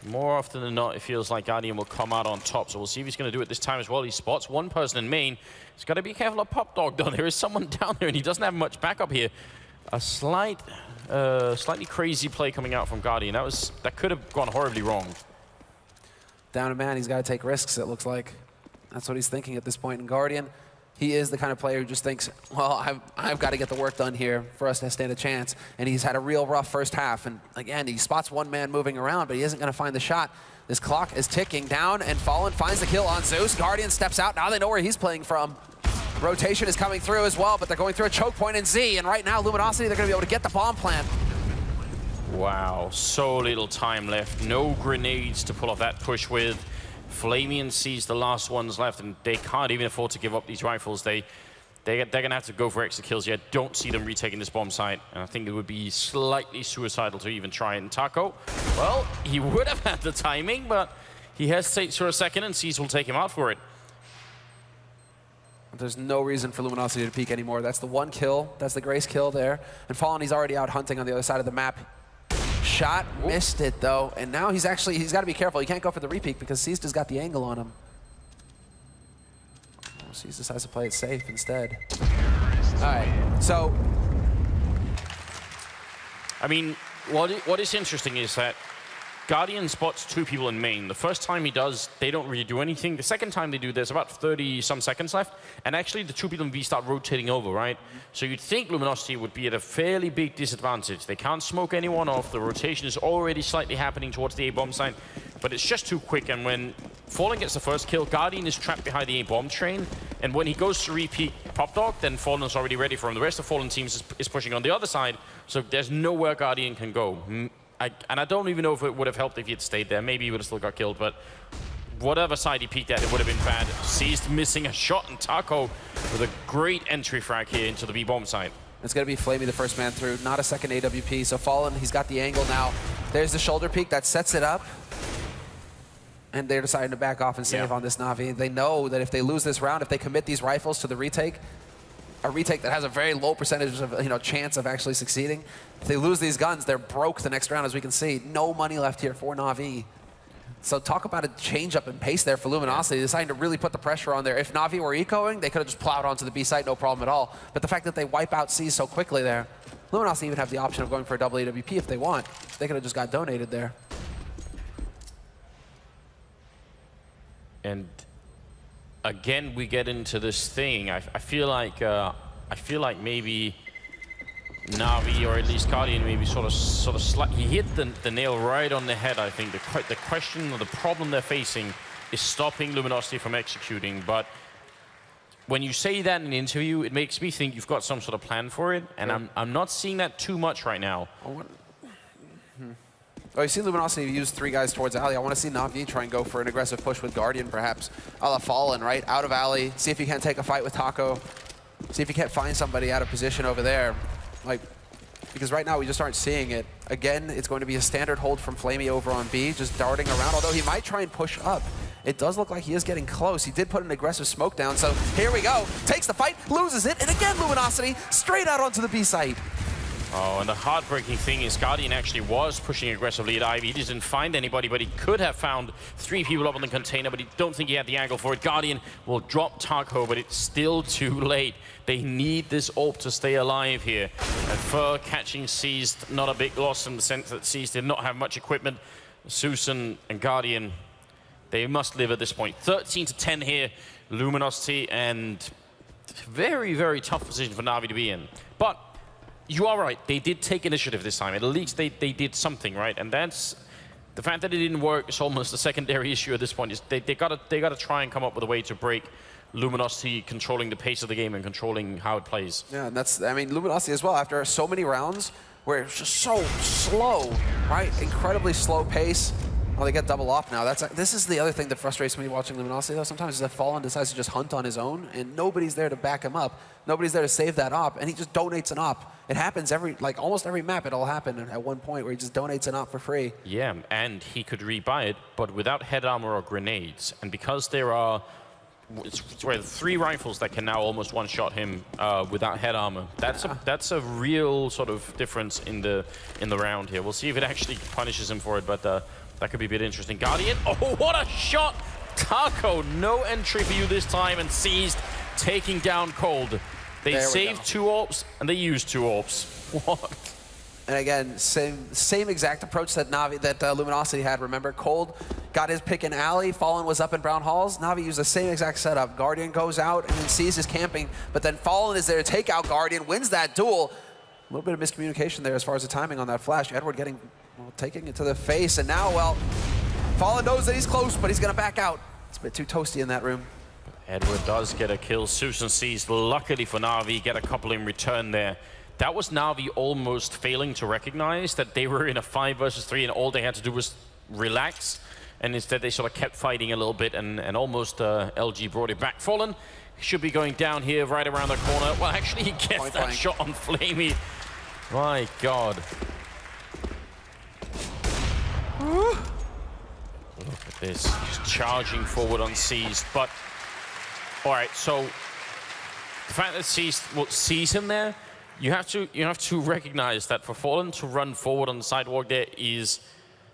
more often than not, it feels like Guardian will come out on top, so we'll see if he's going to do it this time as well. He spots one person in main. He's got to be careful of Pop Dog, though. There is someone down there, and he doesn't have much backup here. A slightly crazy play coming out from Guardian. That could have gone horribly wrong. Down a man, he's got to take risks, it looks like. That's what he's thinking at this point. And Guardian, he is the kind of player who just thinks, well, I've got to get the work done here for us to stand a chance. And he's had a real rough first half. And again, he spots one man moving around, but he isn't going to find the shot. This clock is ticking down, and Fallen finds the kill on Zeus. Guardian steps out. Now they know where he's playing from. Rotation is coming through as well, but they're going through a choke point in Z. And right now, Luminosity, they're going to be able to get the bomb plant. Wow, so little time left. No grenades to pull off that push with. Flamian sees the last ones left, and they can't even afford to give up these rifles. They're going to have to go for extra kills here. Don't see them retaking this bomb site, and I think it would be slightly suicidal to even try it. And Taco, well, he would have had the timing, but he hesitates for a second, and Seas will take him out for it. There's no reason for Luminosity to peek anymore. That's the one kill. That's the Grace kill there. And Fallen, he's already out hunting on the other side of the map. Shot, missed it though, and now he's got to be careful. He can't go for the repeat because Seized has got the angle on him. Seized decides to play it safe instead. All right, so. I mean, what is interesting is that Guardian spots 2 people in main. The first time he does, they don't really do anything. The second time they do, there's about 30-some seconds left. And actually, the 2 people in B start rotating over, right? So you'd think Luminosity would be at a fairly big disadvantage. They can't smoke anyone off. The rotation is already slightly happening towards the A-bomb site. But it's just too quick. And when Fallen gets the first kill, Guardian is trapped behind the A-bomb train. And when he goes to repeat Pop Dog, then Fallen's already ready for him. The rest of Fallen teams is pushing on the other side. So there's nowhere Guardian can go. And I don't even know if it would have helped if he had stayed there. Maybe he would have still got killed, but whatever side he peeked at, it would have been bad. Seized missing a shot, and Taco with a great entry frag here into the B-bomb site. It's going to be Flamey the first man through, not a second AWP. So Fallen, he's got the angle now. There's the shoulder peek that sets it up. And they're deciding to back off and save on this Na'Vi. They know that if they lose this round, if they commit these rifles to the retake, a retake that has a very low percentage of chance of actually succeeding. If they lose these guns, they're broke the next round, as we can see. No money left here for Na'Vi. So talk about a change up in pace there for Luminosity, deciding to really put the pressure on there. If Na'Vi were ecoing, they could have just plowed onto the B site, no problem at all. But the fact that they wipe out C so quickly there, Luminosity even have the option of going for a double AWP if they want. They could have just got donated there. And again, we get into this thing. I feel like maybe Na'Vi, or at least Guardian, maybe sort of he hit the nail right on the head. I think the question or the problem they're facing is stopping Luminosity from executing. But when you say that in an interview, it makes me think you've got some sort of plan for it, and I'm not seeing that too much right now. Oh, you see Luminosity use 3 guys towards alley. I want to see Na'Vi try and go for an aggressive push with Guardian, perhaps. A la Fallen, right? Out of alley. See if he can't take a fight with Taco. See if he can't find somebody out of position over there. Like, because right now we just aren't seeing it. Again, it's going to be a standard hold from Flamey over on B, just darting around, although he might try and push up. It does look like he is getting close. He did put an aggressive smoke down, so here we go. Takes the fight, loses it, and again Luminosity straight out onto the B site. Oh, and the heartbreaking thing is Guardian actually was pushing aggressively at Ivy. He didn't find anybody, but he could have found 3 people up on the container, but he don't think he had the angle for it. Guardian will drop Taco, but it's still too late. They need this AWP to stay alive here. And Fur catching Seized, not a big loss in the sense that Seized did not have much equipment. Susan and Guardian, they must live at this point. 13-10 here, Luminosity, and very, very tough position for Na'Vi to be in. But you are right, they did take initiative this time. At least they did something, right? And that's the fact that it didn't work is almost a secondary issue at this point. Is they gotta try and come up with a way to break Luminosity controlling the pace of the game and controlling how it plays. Yeah, and that's, I mean, Luminosity as well, after so many rounds where it's just so slow, right? Incredibly slow pace. Well, they get double off now. This is the other thing that frustrates me watching Luminosity, though. Sometimes is that Fallen decides to just hunt on his own, and nobody's there to back him up. Nobody's there to save that op, and he just donates an op. It happens almost every map. It'll happen at one point where he just donates an op for free. Yeah, and he could rebuy it, but without head armor or grenades. And because there are 3 rifles that can now almost one-shot him without head armor. That's a real sort of difference in the round here. We'll see if it actually punishes him for it, but that could be a bit interesting. Guardian, oh, what a shot! Taco, no entry for you this time, and Seized taking down Cold. They saved 2 AWPs, and they used 2 AWPs. What? And again, same exact approach that Luminosity had. Remember, Cold got his pick in alley, Fallen was up in Brown Halls. Na'Vi used the same exact setup. Guardian goes out and then Seized his camping, but then Fallen is there to take out Guardian, wins that duel. A little bit of miscommunication there as far as the timing on that flash. Edward taking it to the face, and now, well, Fallen knows that he's close, but he's gonna back out. It's a bit too toasty in that room. Edward does get a kill. Susan Seized, luckily for Na'Vi, get a couple in return there. That was Na'Vi almost failing to recognize that they were in a 5 versus 3 and all they had to do was relax. And instead they sort of kept fighting a little bit and almost LG brought it back. Fallen should be going down here right around the corner. Well, actually he gets that shot on Flamey. My God. Look at this, just charging forward on Seized. But, all right, so the fact that Seized sees him there, you have to recognize that for Fallen to run forward on the sidewalk there is,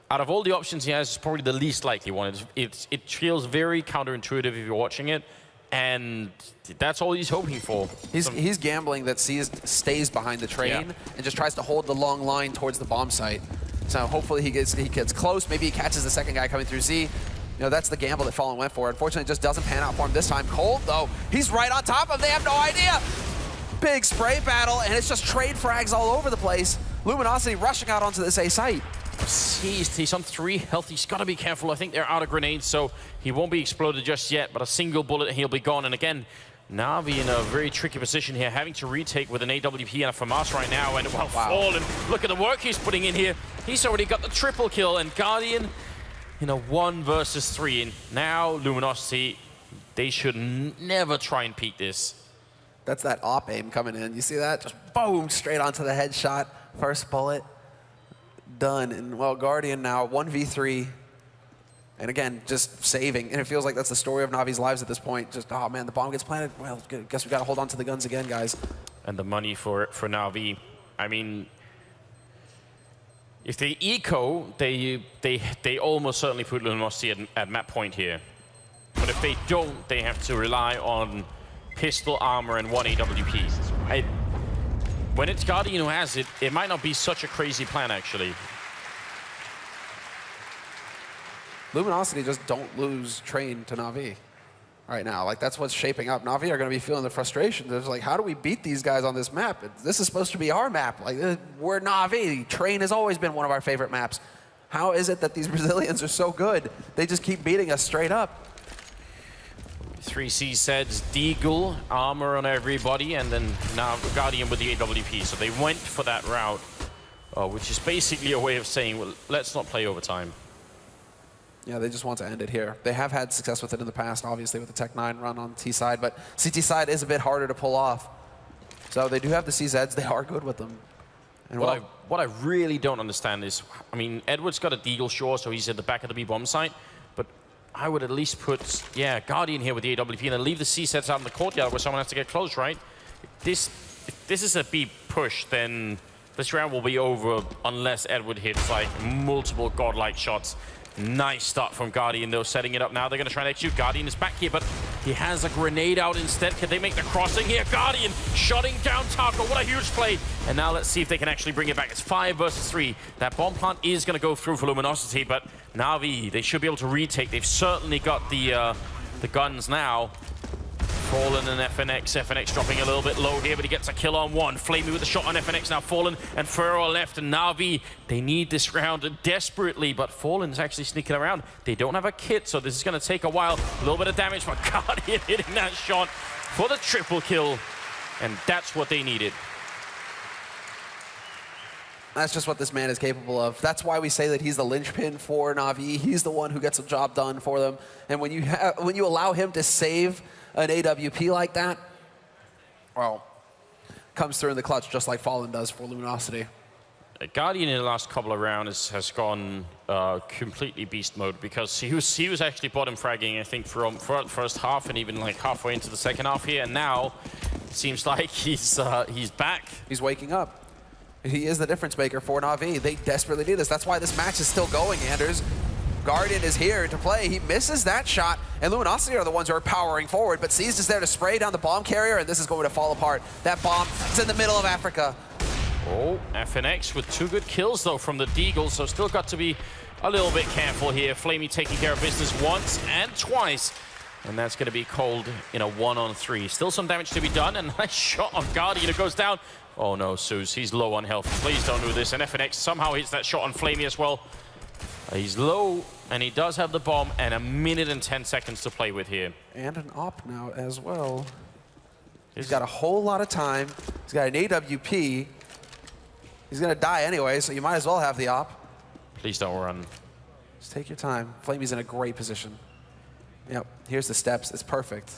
out of all the options he has, is probably the least likely one. It feels very counterintuitive if you're watching it, and that's all he's hoping for. He's gambling that Seized stays behind the train and just tries to hold the long line towards the bomb site. So hopefully he gets close. Maybe he catches the second guy coming through Z. You know, that's the gamble that Fallen went for. Unfortunately, it just doesn't pan out for him this time. Cold, though, he's right on top of him. They have no idea. Big spray battle, and it's just trade frags all over the place. Luminosity rushing out onto this A site. Seized, he's on 3 health. He's got to be careful. I think they're out of grenades, so he won't be exploded just yet, but a single bullet and he'll be gone. And again, Na'Vi in a very tricky position here, having to retake with an AWP and a FAMAS right now. And well, Fallen, look at the work he's putting in here. He's already got the triple kill, and Guardian in a 1 versus 3. And now Luminosity, they should never try and peek this. That's that op aim coming in. You see that? Just boom, straight onto the headshot. First bullet, done. And well, Guardian now 1v3. And again, just saving. And it feels like that's the story of Na'Vi's lives at this point. Just, oh man, the bomb gets planted. Well, guess we got to hold on to the guns again, guys. And the money for Na'Vi. I mean, if they eco, they almost certainly put Luminosity at map point here. But if they don't, they have to rely on pistol armor and 1 AWP. When it's Guardian who has it, it might not be such a crazy plan, actually. Luminosity just don't lose train to Na'Vi right now. Like, that's what's shaping up. Na'Vi are going to be feeling the frustration. There's like, how do we beat these guys on this map? This is supposed to be our map. Like, we're Na'Vi. Train has always been one of our favorite maps. How is it that these Brazilians are so good? They just keep beating us straight up. 3 CZs, Deagle, armor on everybody, and then now Guardian with the AWP. So they went for that route, which is basically a way of saying, well, let's not play overtime. Yeah, they just want to end it here. They have had success with it in the past, obviously, with the Tech 9 run on T side, but CT side is a bit harder to pull off. So they do have the CZs. They are good with them. And what I really don't understand is, I mean, Edward's got a Deagle Shore, so he's at the back of the B-bomb site, but I would at least put, yeah, Guardian here with the AWP and then leave the C-sets out in the courtyard where someone has to get close, right? If this is a B push, then this round will be over unless Edward hits like multiple godlike shots. Nice start from Guardian, though, setting it up now. They're going to try and execute. Guardian is back here, but he has a grenade out instead. Can they make the crossing here? Guardian shutting down Taco. What a huge play. And now let's see if they can actually bring it back. It's 5 versus 3. That bomb plant is going to go through for Luminosity, but Na'Vi, they should be able to retake. They've certainly got the guns now. Fallen and FNX. FNX dropping a little bit low here, but he gets a kill on one. Flamey with a shot on FNX now. Fallen and Furrow left, and Na'Vi, they need this round desperately, but Fallen's actually sneaking around. They don't have a kit, so this is going to take a while. A little bit of damage, but Guardian hitting that shot for the triple kill, and that's what they needed. That's just what this man is capable of. That's why we say that he's the linchpin for Na'Vi. He's the one who gets the job done for them. And when you allow him to save an AWP like that, well, comes through in the clutch just like Fallen does for Luminosity. Guardian in the last couple of rounds has gone completely beast mode because he was actually bottom fragging, I think, for the first half and even like halfway into the second half here, and now it seems like he's back. He's waking up. He is the difference maker for Na'Vi. They desperately need this. That's why this match is still going, Anders. Guardian is here to play. He misses that shot, and Luminosity are the ones who are powering forward, but Seized is there to spray down the bomb carrier, and this is going to fall apart. That bomb is in the middle of Africa. Oh, FNX with 2 good kills, though, from the Deagle, so still got to be a little bit careful here. Flamey taking care of business once and twice, and that's going to be cold in a 1-on-3. Still some damage to be done, and nice shot on Guardian. It goes down. Oh, no, Zeus, he's low on health. Please don't do this, and FNX somehow hits that shot on Flamey as well. He's low, and he does have the bomb, and 1 minute and 10 seconds to play with here. And an op now as well. He's got a whole lot of time. He's got an AWP. He's going to die anyway, so you might as well have the op. Please don't run. Just take your time. Flamey's in a great position. Yep, here's the steps. It's perfect.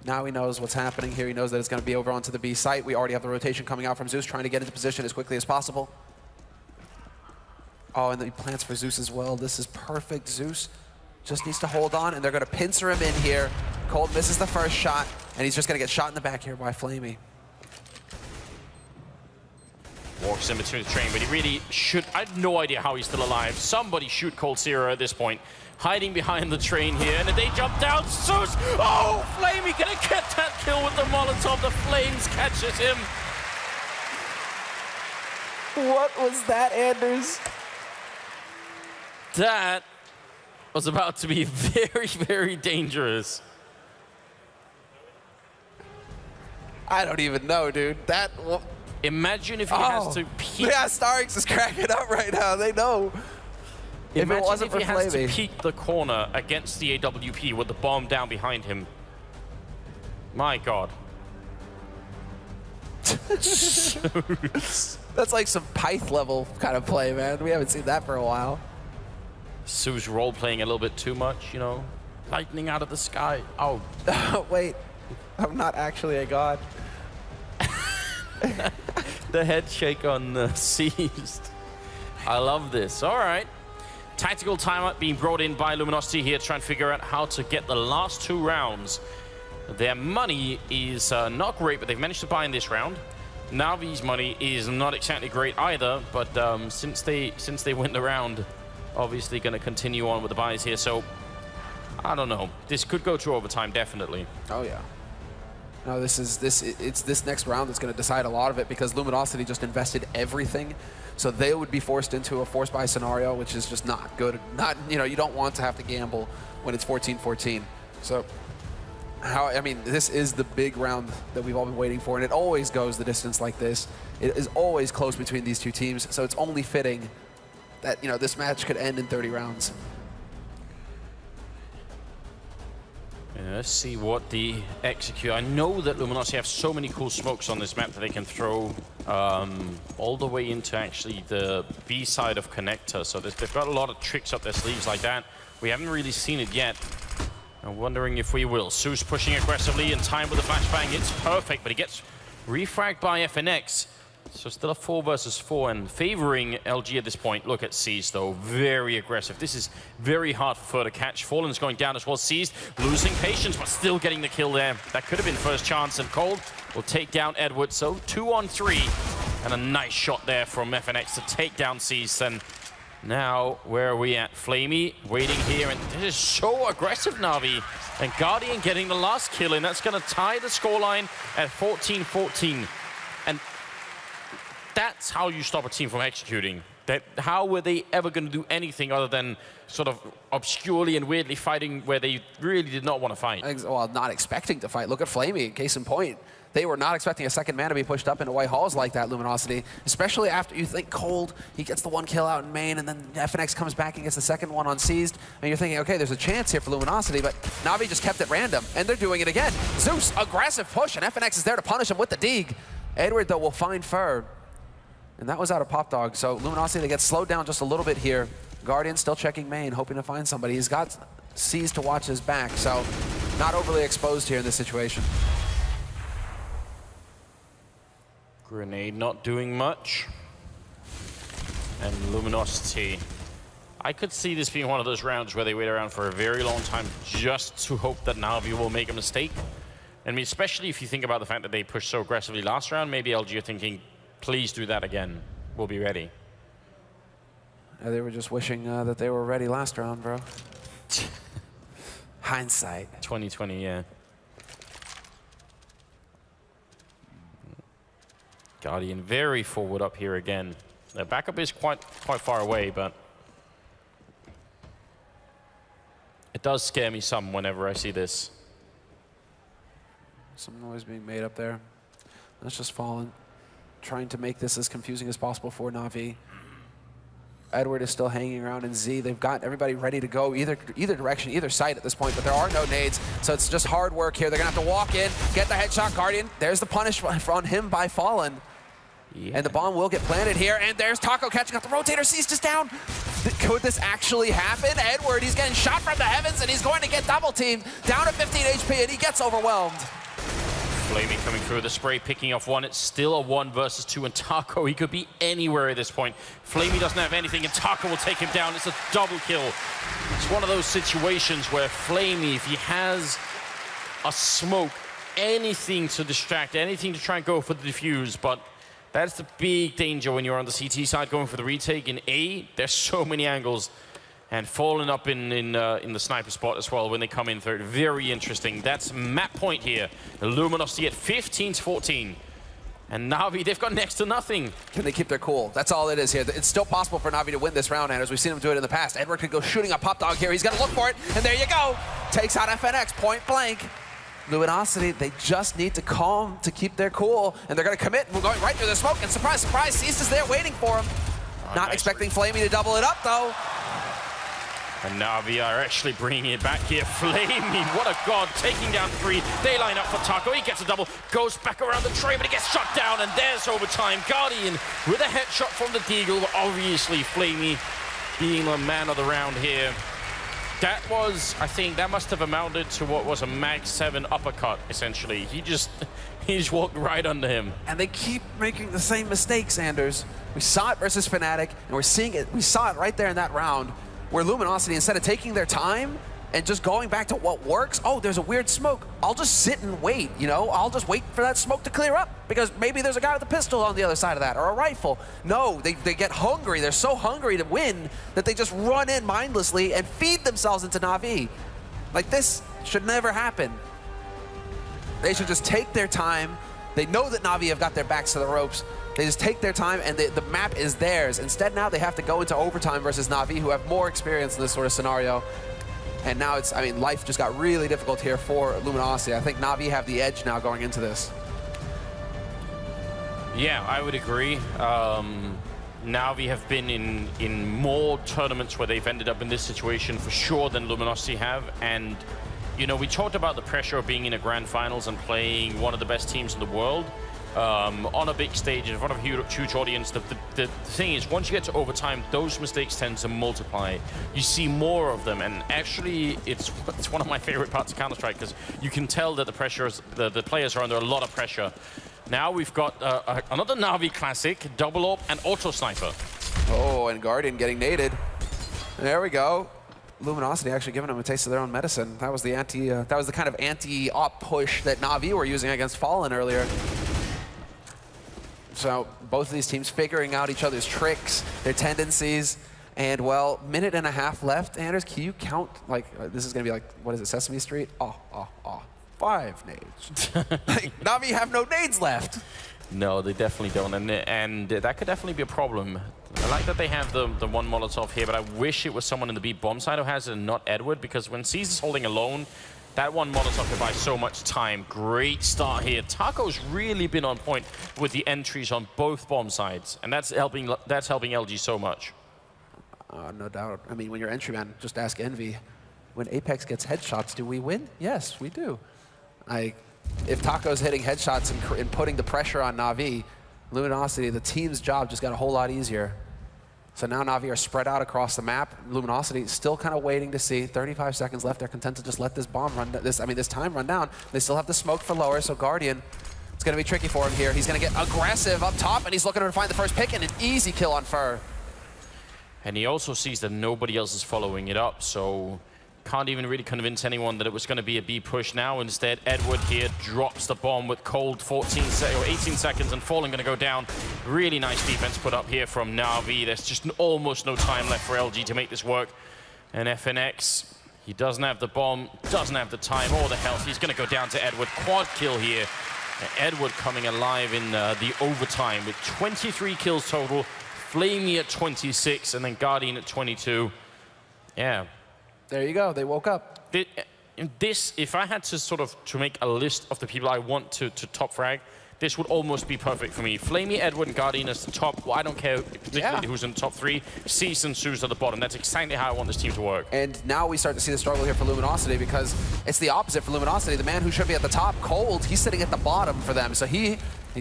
Now he knows what's happening here. He knows that it's going to be over onto the B site. We already have the rotation coming out from Zeus, trying to get into position as quickly as possible. Oh, and then he plants for Zeus as well. This is perfect. Zeus just needs to hold on, and they're going to pincer him in here. Cold misses the first shot, and he's just going to get shot in the back here by Flamey. Walks in between the train, but he really should. I have no idea how he's still alive. Somebody shoot Cold Zero at this point. Hiding behind the train here, and they jump down. Zeus! Oh, Flamey gonna get that kill with the Molotov. The Flames catches him. What was that, Anders? That was about to be very, very dangerous. I don't even know, dude. That. Imagine if he has to peek. Yeah, Starix is cracking up right now. They know. Imagine if he has to peek the corner against the AWP with the bomb down behind him. My God. That's like some Pyth level kind of play, man. We haven't seen that for a while. Sue's role-playing a little bit too much, you know? Lightning out of the sky. Oh. Wait. I'm not actually a god. The head shake on Seized. I love this. All right. Tactical timeout being brought in by Luminosity here to try and figure out how to get the last 2 rounds. Their money is not great, but they've managed to buy in this round. Na'Vi's money is not exactly great either, but since they win the round, obviously going to continue on with the buys here. So I don't know. This could go to overtime, definitely. Oh yeah. No, it's this next round that's going to decide a lot of it because Luminosity just invested everything, so they would be forced into a force buy scenario, which is just not good. Not, you know, you don't want to have to gamble when it's 14-14. So, I mean, this is the big round that we've all been waiting for, and it always goes the distance like this. It is always close between these two teams, so it's only fitting that, you know, this match could end in 30 rounds. Yeah, let's see what the execute. I know that Luminosity have so many cool smokes on this map that they can throw all the way into actually the B side of connector. So they've got a lot of tricks up their sleeves like that. We haven't really seen it yet. I'm wondering if we will. Zeus pushing aggressively in time with the flashbang. It's perfect, but he gets refragged by FNX. So still a 4 versus 4 and favoring LG at this point. Look at Seized though, very aggressive. This is very hard for Fur to catch. Fallen's going down as well. Seized losing patience, but still getting the kill there. That could have been first chance, and Cold will take down Edward. So 2 on 3, and a nice shot there from FNX to take down Seized. And now, where are we at? Flamey waiting here, and this is so aggressive, Na'Vi. And Guardian getting the last kill, and that's going to tie the scoreline at 14-14. And that's how you stop a team from executing. How were they ever going to do anything other than sort of obscurely and weirdly fighting where they really did not want to fight? Well, not expecting to fight. Look at Flamey, case in point. They were not expecting a second man to be pushed up into white halls like that, Luminosity. Especially after you think Cold, he gets the 1 kill out in main, and then FNX comes back and gets the second one on Seized. And you're thinking, okay, there's a chance here for Luminosity, but Na'Vi just kept it random, and they're doing it again. Zeus, aggressive push, and FNX is there to punish him with the dig. Edward, though, will find Fur. And that was out of Pop Dog, so Luminosity, they get slowed down just a little bit here. Guardian still checking main, hoping to find somebody. He's got Seized to watch his back, so not overly exposed here in this situation. Grenade not doing much. And Luminosity. I could see this being one of those rounds where they wait around for a very long time just to hope that Na'Vi will make a mistake. I mean, especially if you think about the fact that they pushed so aggressively last round, maybe LG are thinking, please do that again. We'll be ready. They were just wishing that they were ready last round, bro. Hindsight. 2020, yeah. Guardian very forward up here again. Their backup is quite far away, but it does scare me some whenever I see this. Some noise being made up there. That's just Fallen. Trying to make this as confusing as possible for Na'Vi. Edward is still hanging around in Z. They've got everybody ready to go either direction, either side at this point, but there are no nades, so it's just hard work here. They're gonna have to walk in, get the headshot. Guardian, there's the punish on him by Fallen. Yeah. And the bomb will get planted here, and there's Taco catching up the rotator. Seized is down. Could this actually happen? Edward, he's getting shot from the heavens, and he's going to get double teamed. Down to 15 HP, and he gets overwhelmed. Flamey coming through the spray, picking off one. It's still a 1 versus 2, and Taco, he could be anywhere at this point. Flamey doesn't have anything, and Taco will take him down. It's a double kill. It's one of those situations where Flamey, if he has a smoke, anything to distract, anything to try and go for the defuse, but that's the big danger when you're on the CT side going for the retake. In A, there's so many angles. And Fallen up in the sniper spot as well when they come in third. Very interesting. That's map point here. Luminosity at 15-14. And Na'Vi, they've got next to nothing. Can they keep their cool? That's all it is here. It's still possible for Na'Vi to win this round, and as we've seen them do it in the past. Edward could go shooting a Pop Dog here. He's going to look for it, and there you go. Takes out FNX point blank. Luminosity, they just need to calm to keep their cool, and they're going to commit. We're going right through the smoke, and surprise, surprise, Seized is there waiting for him. Not expecting Flamey to double it up, though. And Na'Vi are actually bringing it back here. Flamey, what a god, taking down 3. They line up for Taco. He gets a double, goes back around the tray, but he gets shot down, and there's overtime. Guardian with a headshot from the Deagle. Obviously, Flamey being the man of the round here. That was, I think, that must have amounted to what was a Mag 7 uppercut, essentially. He just walked right under him. And they keep making the same mistakes, Anders. We saw it versus Fnatic, and we're seeing it. We saw it right there in that round, where Luminosity, instead of taking their time and just going back to what works, oh, there's a weird smoke. I'll just sit and wait, you know? I'll just wait for that smoke to clear up, because maybe there's a guy with a pistol on the other side of that, or a rifle. No, they get hungry. They're so hungry to win that they just run in mindlessly and feed themselves into Na'Vi. Like, this should never happen. They should just take their time. They know that Na'Vi have got their backs to the ropes. They just take their time, and the map is theirs. Instead, now they have to go into overtime versus Na'Vi, who have more experience in this sort of scenario. And now it's, I mean, life just got really difficult here for Luminosity. I think Na'Vi have the edge now going into this. Yeah, I would agree. Na'Vi have been in more tournaments where they've ended up in this situation for sure than Luminosity have. And, you know, we talked about the pressure of being in a grand finals and playing one of the best teams in the world on a big stage in front of a huge audience. The thing is, once you get to overtime, those mistakes tend to multiply. You see more of them, and actually, it's one of my favorite parts of Counter-Strike, because you can tell that the players are under a lot of pressure. Now we've got another Na'Vi classic, double AWP and auto sniper. Oh, and Guardian getting naded. There we go. Luminosity actually giving them a taste of their own medicine. That was the that was the kind of anti-op push that Na'Vi were using against Fallen earlier. So both of these teams figuring out each other's tricks, their tendencies, and well, minute and a half left. Anders, can you count, like, this is gonna be like, what is it, Sesame Street? 5 nades. Like, Na'Vi have no nades left. No, they definitely don't, and that could definitely be a problem. I like that they have the one Molotov here, but I wish it was someone in the B bomb side who has it and not Edward, because when C's is holding alone, that one Molotov could buy so much time. Great start here. Taco's really been on point with the entries on both bomb sides, and that's helping LG so much. No doubt. I mean, when you're entry man, just ask Envy. When Apex gets headshots, do we win? Yes, we do. If Taco's hitting headshots and putting the pressure on Na'Vi, Luminosity, the team's job just got a whole lot easier. So now Na'Vi are spread out across the map. Luminosity still kind of waiting to see. 35 seconds left. They're content to just let this bomb run. This time run down. They still have the smoke for lower. So Guardian, it's going to be tricky for him here. He's going to get aggressive up top, and he's looking to find the first pick and an easy kill on Fur. And he also sees that nobody else is following it up, so can't even really convince anyone that it was going to be a B push now. Instead, Edward here drops the bomb with cold 18 seconds, and Fallen going to go down. Really nice defense put up here from Na'Vi. There's just almost no time left for LG to make this work. And FNX, he doesn't have the bomb, doesn't have the time or the health. He's going to go down to Edward. Quad kill here. And Edward coming alive in the overtime with 23 kills total. Flamey at 26, and then Guardian at 22. Yeah. There you go. They woke up. If I had to make a list of the people I want to top frag, this would almost be perfect for me. Flamey, Edward, and Guardian as the top. Well, I don't care particularly who's in the top 3. Cease and Suze at the bottom. That's exactly how I want this team to work. And now we start to see the struggle here for Luminosity, because it's the opposite for Luminosity. The man who should be at the top, Cold, he's sitting at the bottom for them. So he's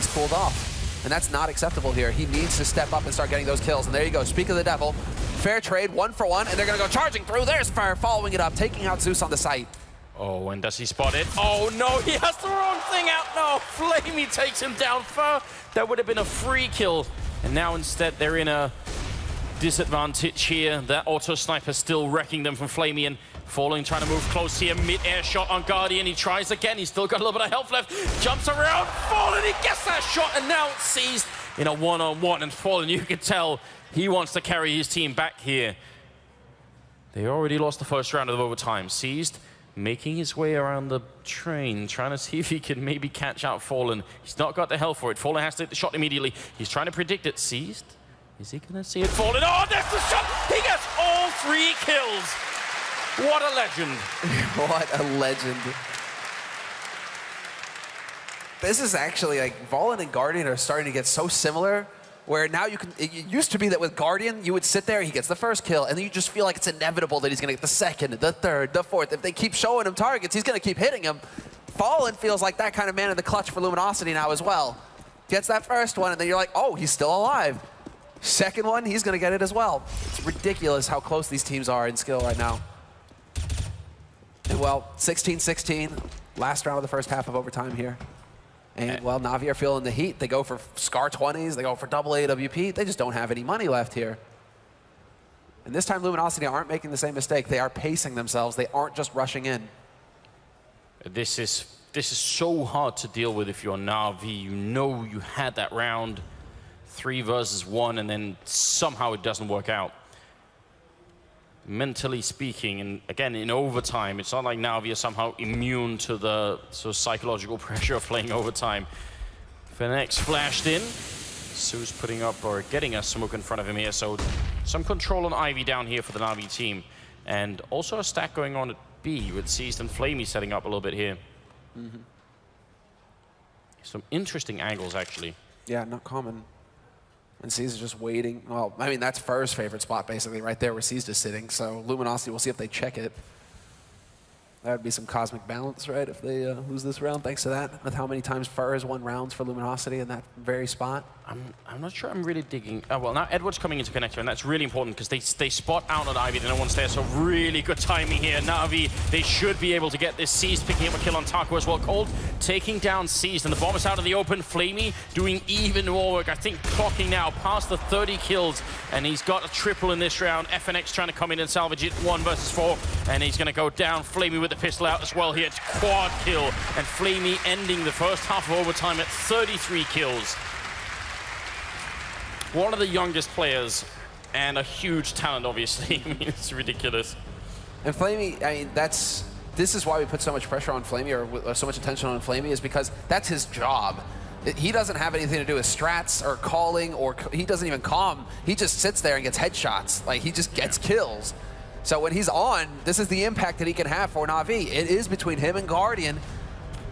cooled off. And that's not acceptable here. He needs to step up and start getting those kills. And there you go. Speak of the devil. Fair trade, 1 for 1, and they're going to go charging through. There's Fire following it up, taking out Zeus on the site. Oh, and does he spot it? Oh, no, he has the wrong thing out. No, Flamey takes him down. Fur, that would have been a free kill. And now instead they're in a disadvantage here. That auto sniper still wrecking them from Flamey, and Falling trying to move close here. Mid-air shot on Guardian. He tries again. He's still got a little bit of health left. Jumps around. Fallen, he gets that shot, and now it's seized in a one-on-one. And Fallen, you can tell he wants to carry his team back here. They already lost the first round of overtime. Seized, making his way around the train, trying to see if he can maybe catch out Fallen. He's not got the health for it. Fallen has to hit the shot immediately. He's trying to predict it. Seized. Is he going to see it? Fallen. Oh, there's the shot. He gets all 3 kills. What a legend. What a legend. This is actually like Fallen and Guardian are starting to get so similar, where now you can, it used to be that with Guardian, you would sit there, he gets the first kill, and then you just feel like it's inevitable that he's going to get the second, the third, the fourth. If they keep showing him targets, he's going to keep hitting him. Fallen feels like that kind of man in the clutch for Luminosity now as well. Gets that first one, and then you're like, oh, he's still alive. Second one, he's going to get it as well. It's ridiculous how close these teams are in skill right now. And well, 16-16, last round of the first half of overtime here. And well, Na'Vi are feeling the heat. They go for SCAR 20s, they go for double AWP. They just don't have any money left here. And this time Luminosity aren't making the same mistake. They are pacing themselves. They aren't just rushing in. This is so hard to deal with if you're Na'Vi. You know you had that round 3 versus 1, and then somehow it doesn't work out. mentally speaking, and again, in overtime, it's not like Na'Vi are somehow immune to the sort of psychological pressure of playing overtime. Fnax flashed in. Su's putting up or getting a smoke in front of him here, so some control on Ivy down here for the Na'Vi team. And also a stack going on at B with Seized and Flamey setting up a little bit here. Some interesting angles, actually. Yeah, not common. And Seized is just waiting. Well, I mean, that's Fur's favorite spot, basically, right there where Seized is sitting. So Luminosity, we'll see if they check it. That would be some cosmic balance, right, if they lose this round, thanks to that, with how many times Fur has won rounds for Luminosity in that very spot. I'm not sure I'm really digging... well, now Edward's coming into connector, and that's really important because they spot out on Ivy, no one's there, so really good timing here. Na'Vi, they should be able to get this. Seized picking up a kill on Taco as well. Cold taking down Seized, and the bomb is out of the open. Flamey doing even more work. I think clocking now past the 30 kills, and he's got a triple in this round. FNX trying to come in and salvage it 1 versus 4, and he's going to go down. Flamey with the pistol out as well here. It's quad kill, and Flamey ending the first half of overtime at 33 kills. One of the youngest players, and a huge talent, obviously. I mean, it's ridiculous. And Flamey, I mean, this is why we put so much pressure on Flamey, or so much attention on Flamey, is because that's his job. He doesn't have anything to do with strats or calling, or he doesn't even calm. He just sits there and gets headshots. Like, he just gets kills. So when he's on, this is the impact that he can have for Na'Vi. It is between him and Guardian.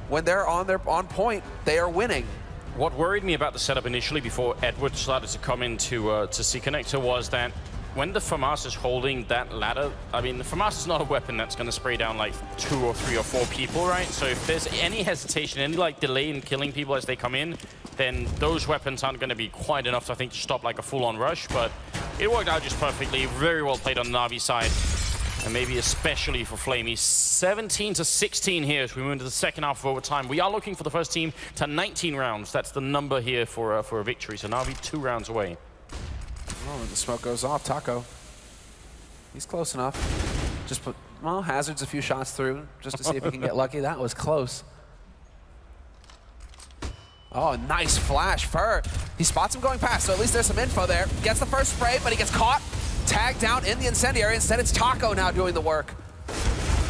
When they're on point, they are winning. What worried me about the setup initially before Edward started to come into to see connector was that when the FAMAS is holding that ladder, I mean, the FAMAS is not a weapon that's going to spray down like 2 or 3 or 4 people, right? So if there's any hesitation, any like delay in killing people as they come in, then those weapons aren't going to be quite enough, I think, to stop like a full-on rush. But it worked out just perfectly. Very well played on the Na'Vi side. And maybe especially for Flamey. 17-16 here as we move into the second half of overtime. We are looking for the first team to 19 rounds. That's the number here for a victory. So Na'Vi 2 rounds away. Oh, the smoke goes off. Taco. He's close enough. Just put, well, hazards a few shots through just to see if he can get lucky. That was close. Oh, nice flash. Fur. He spots him going past, so at least there's some info there. Gets the first spray, but he gets caught. Tagged down in the incendiary. Instead, it's Taco now doing the work.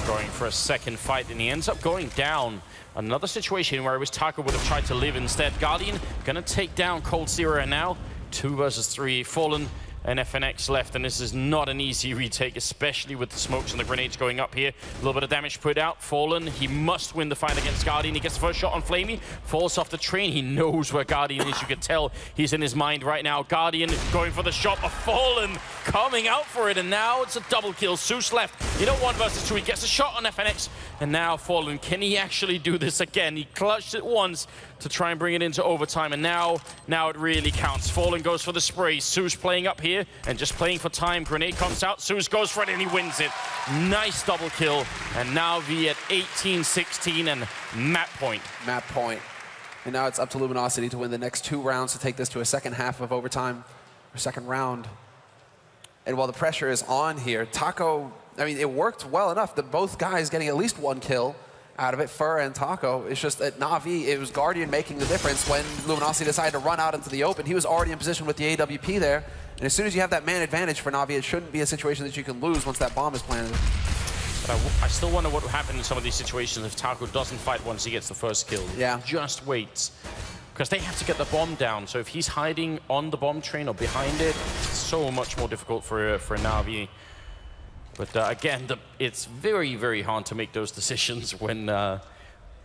Going for a second fight, and he ends up going down. Another situation where it was Taco would have tried to live instead. Guardian gonna take down Cold Zero now. 2 versus 3. Fallen and FNX left, and this is not an easy retake, especially with the smokes and the grenades going up here. A little bit of damage put out. Fallen, he must win the fight against Guardian. He gets the first shot on Flamey, falls off the train. He knows where Guardian is. You can tell he's in his mind right now. Guardian going for the shot, but Fallen coming out for it, and now it's a double kill. Zeus left, 1 versus 2. He gets a shot on FNX, and now Fallen, can he actually do this again? He clutched it once to try and bring it into overtime, and now it really counts. Fallen goes for the spray. Zeus playing up here and just playing for time. Grenade comes out. Zeus goes for it and he wins it. Nice double kill. And now V at 18-16 and map point. Map point. And now it's up to Luminosity to win the next 2 rounds to take this to a second half of overtime, or second round. And while the pressure is on here, Taco, I mean, it worked well enough that both guys getting at least 1 kill out of it, Fur and Taco. It's just that Na'Vi, it was Guardian making the difference when Luminosity decided to run out into the open. He was already in position with the AWP there. And as soon as you have that man advantage for Na'Vi, it shouldn't be a situation that you can lose once that bomb is planted. But I still wonder what would happen in some of these situations if Taco doesn't fight once he gets the first kill. Yeah. Just waits. Because they have to get the bomb down. So if he's hiding on the bomb train or behind it, it's so much more difficult for Na'Vi. But again, it's very, very hard to make those decisions when... the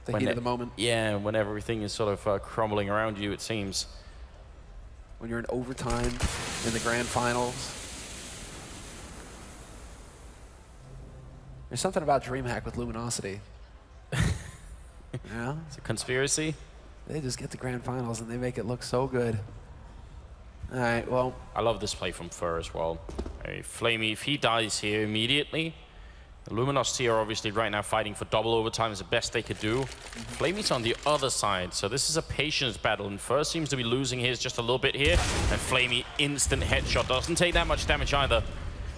heat of the moment. Yeah, when everything is sort of crumbling around you, it seems. When you're in overtime in the grand finals. There's something about DreamHack with Luminosity. Yeah? It's a conspiracy. They just get to grand finals and they make it look so good. All right, well. I love this play from Fur as well. Flamey, if he dies here immediately, the Luminosity are obviously right now fighting for double overtime as the best they could do. Flamey's on the other side, so this is a patience battle, and Fur seems to be losing his just a little bit here, and Flamey instant headshot. Doesn't take that much damage either.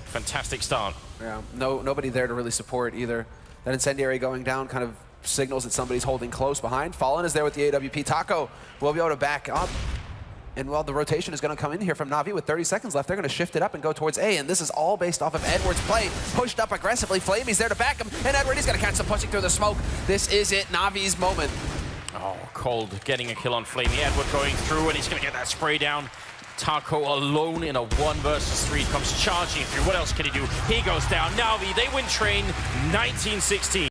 Fantastic start. Yeah, nobody there to really support either. That incendiary going down kind of signals that somebody's holding close behind. Fallen is there with the AWP. Taco will be able to back up. And well, the rotation is going to come in here from Na'Vi with 30 seconds left. They're going to shift it up and go towards A, and this is all based off of Edward's play. Pushed up aggressively, Flamey's there to back him, and Edward, he's going to catch some pushing through the smoke. This is it, Na'Vi's moment. Oh, Cold getting a kill on Flamey. Edward going through, and he's going to get that spray down. Taco alone in a 1 versus 3 comes charging through. What else can he do? He goes down. Na'Vi, they win train 19-16.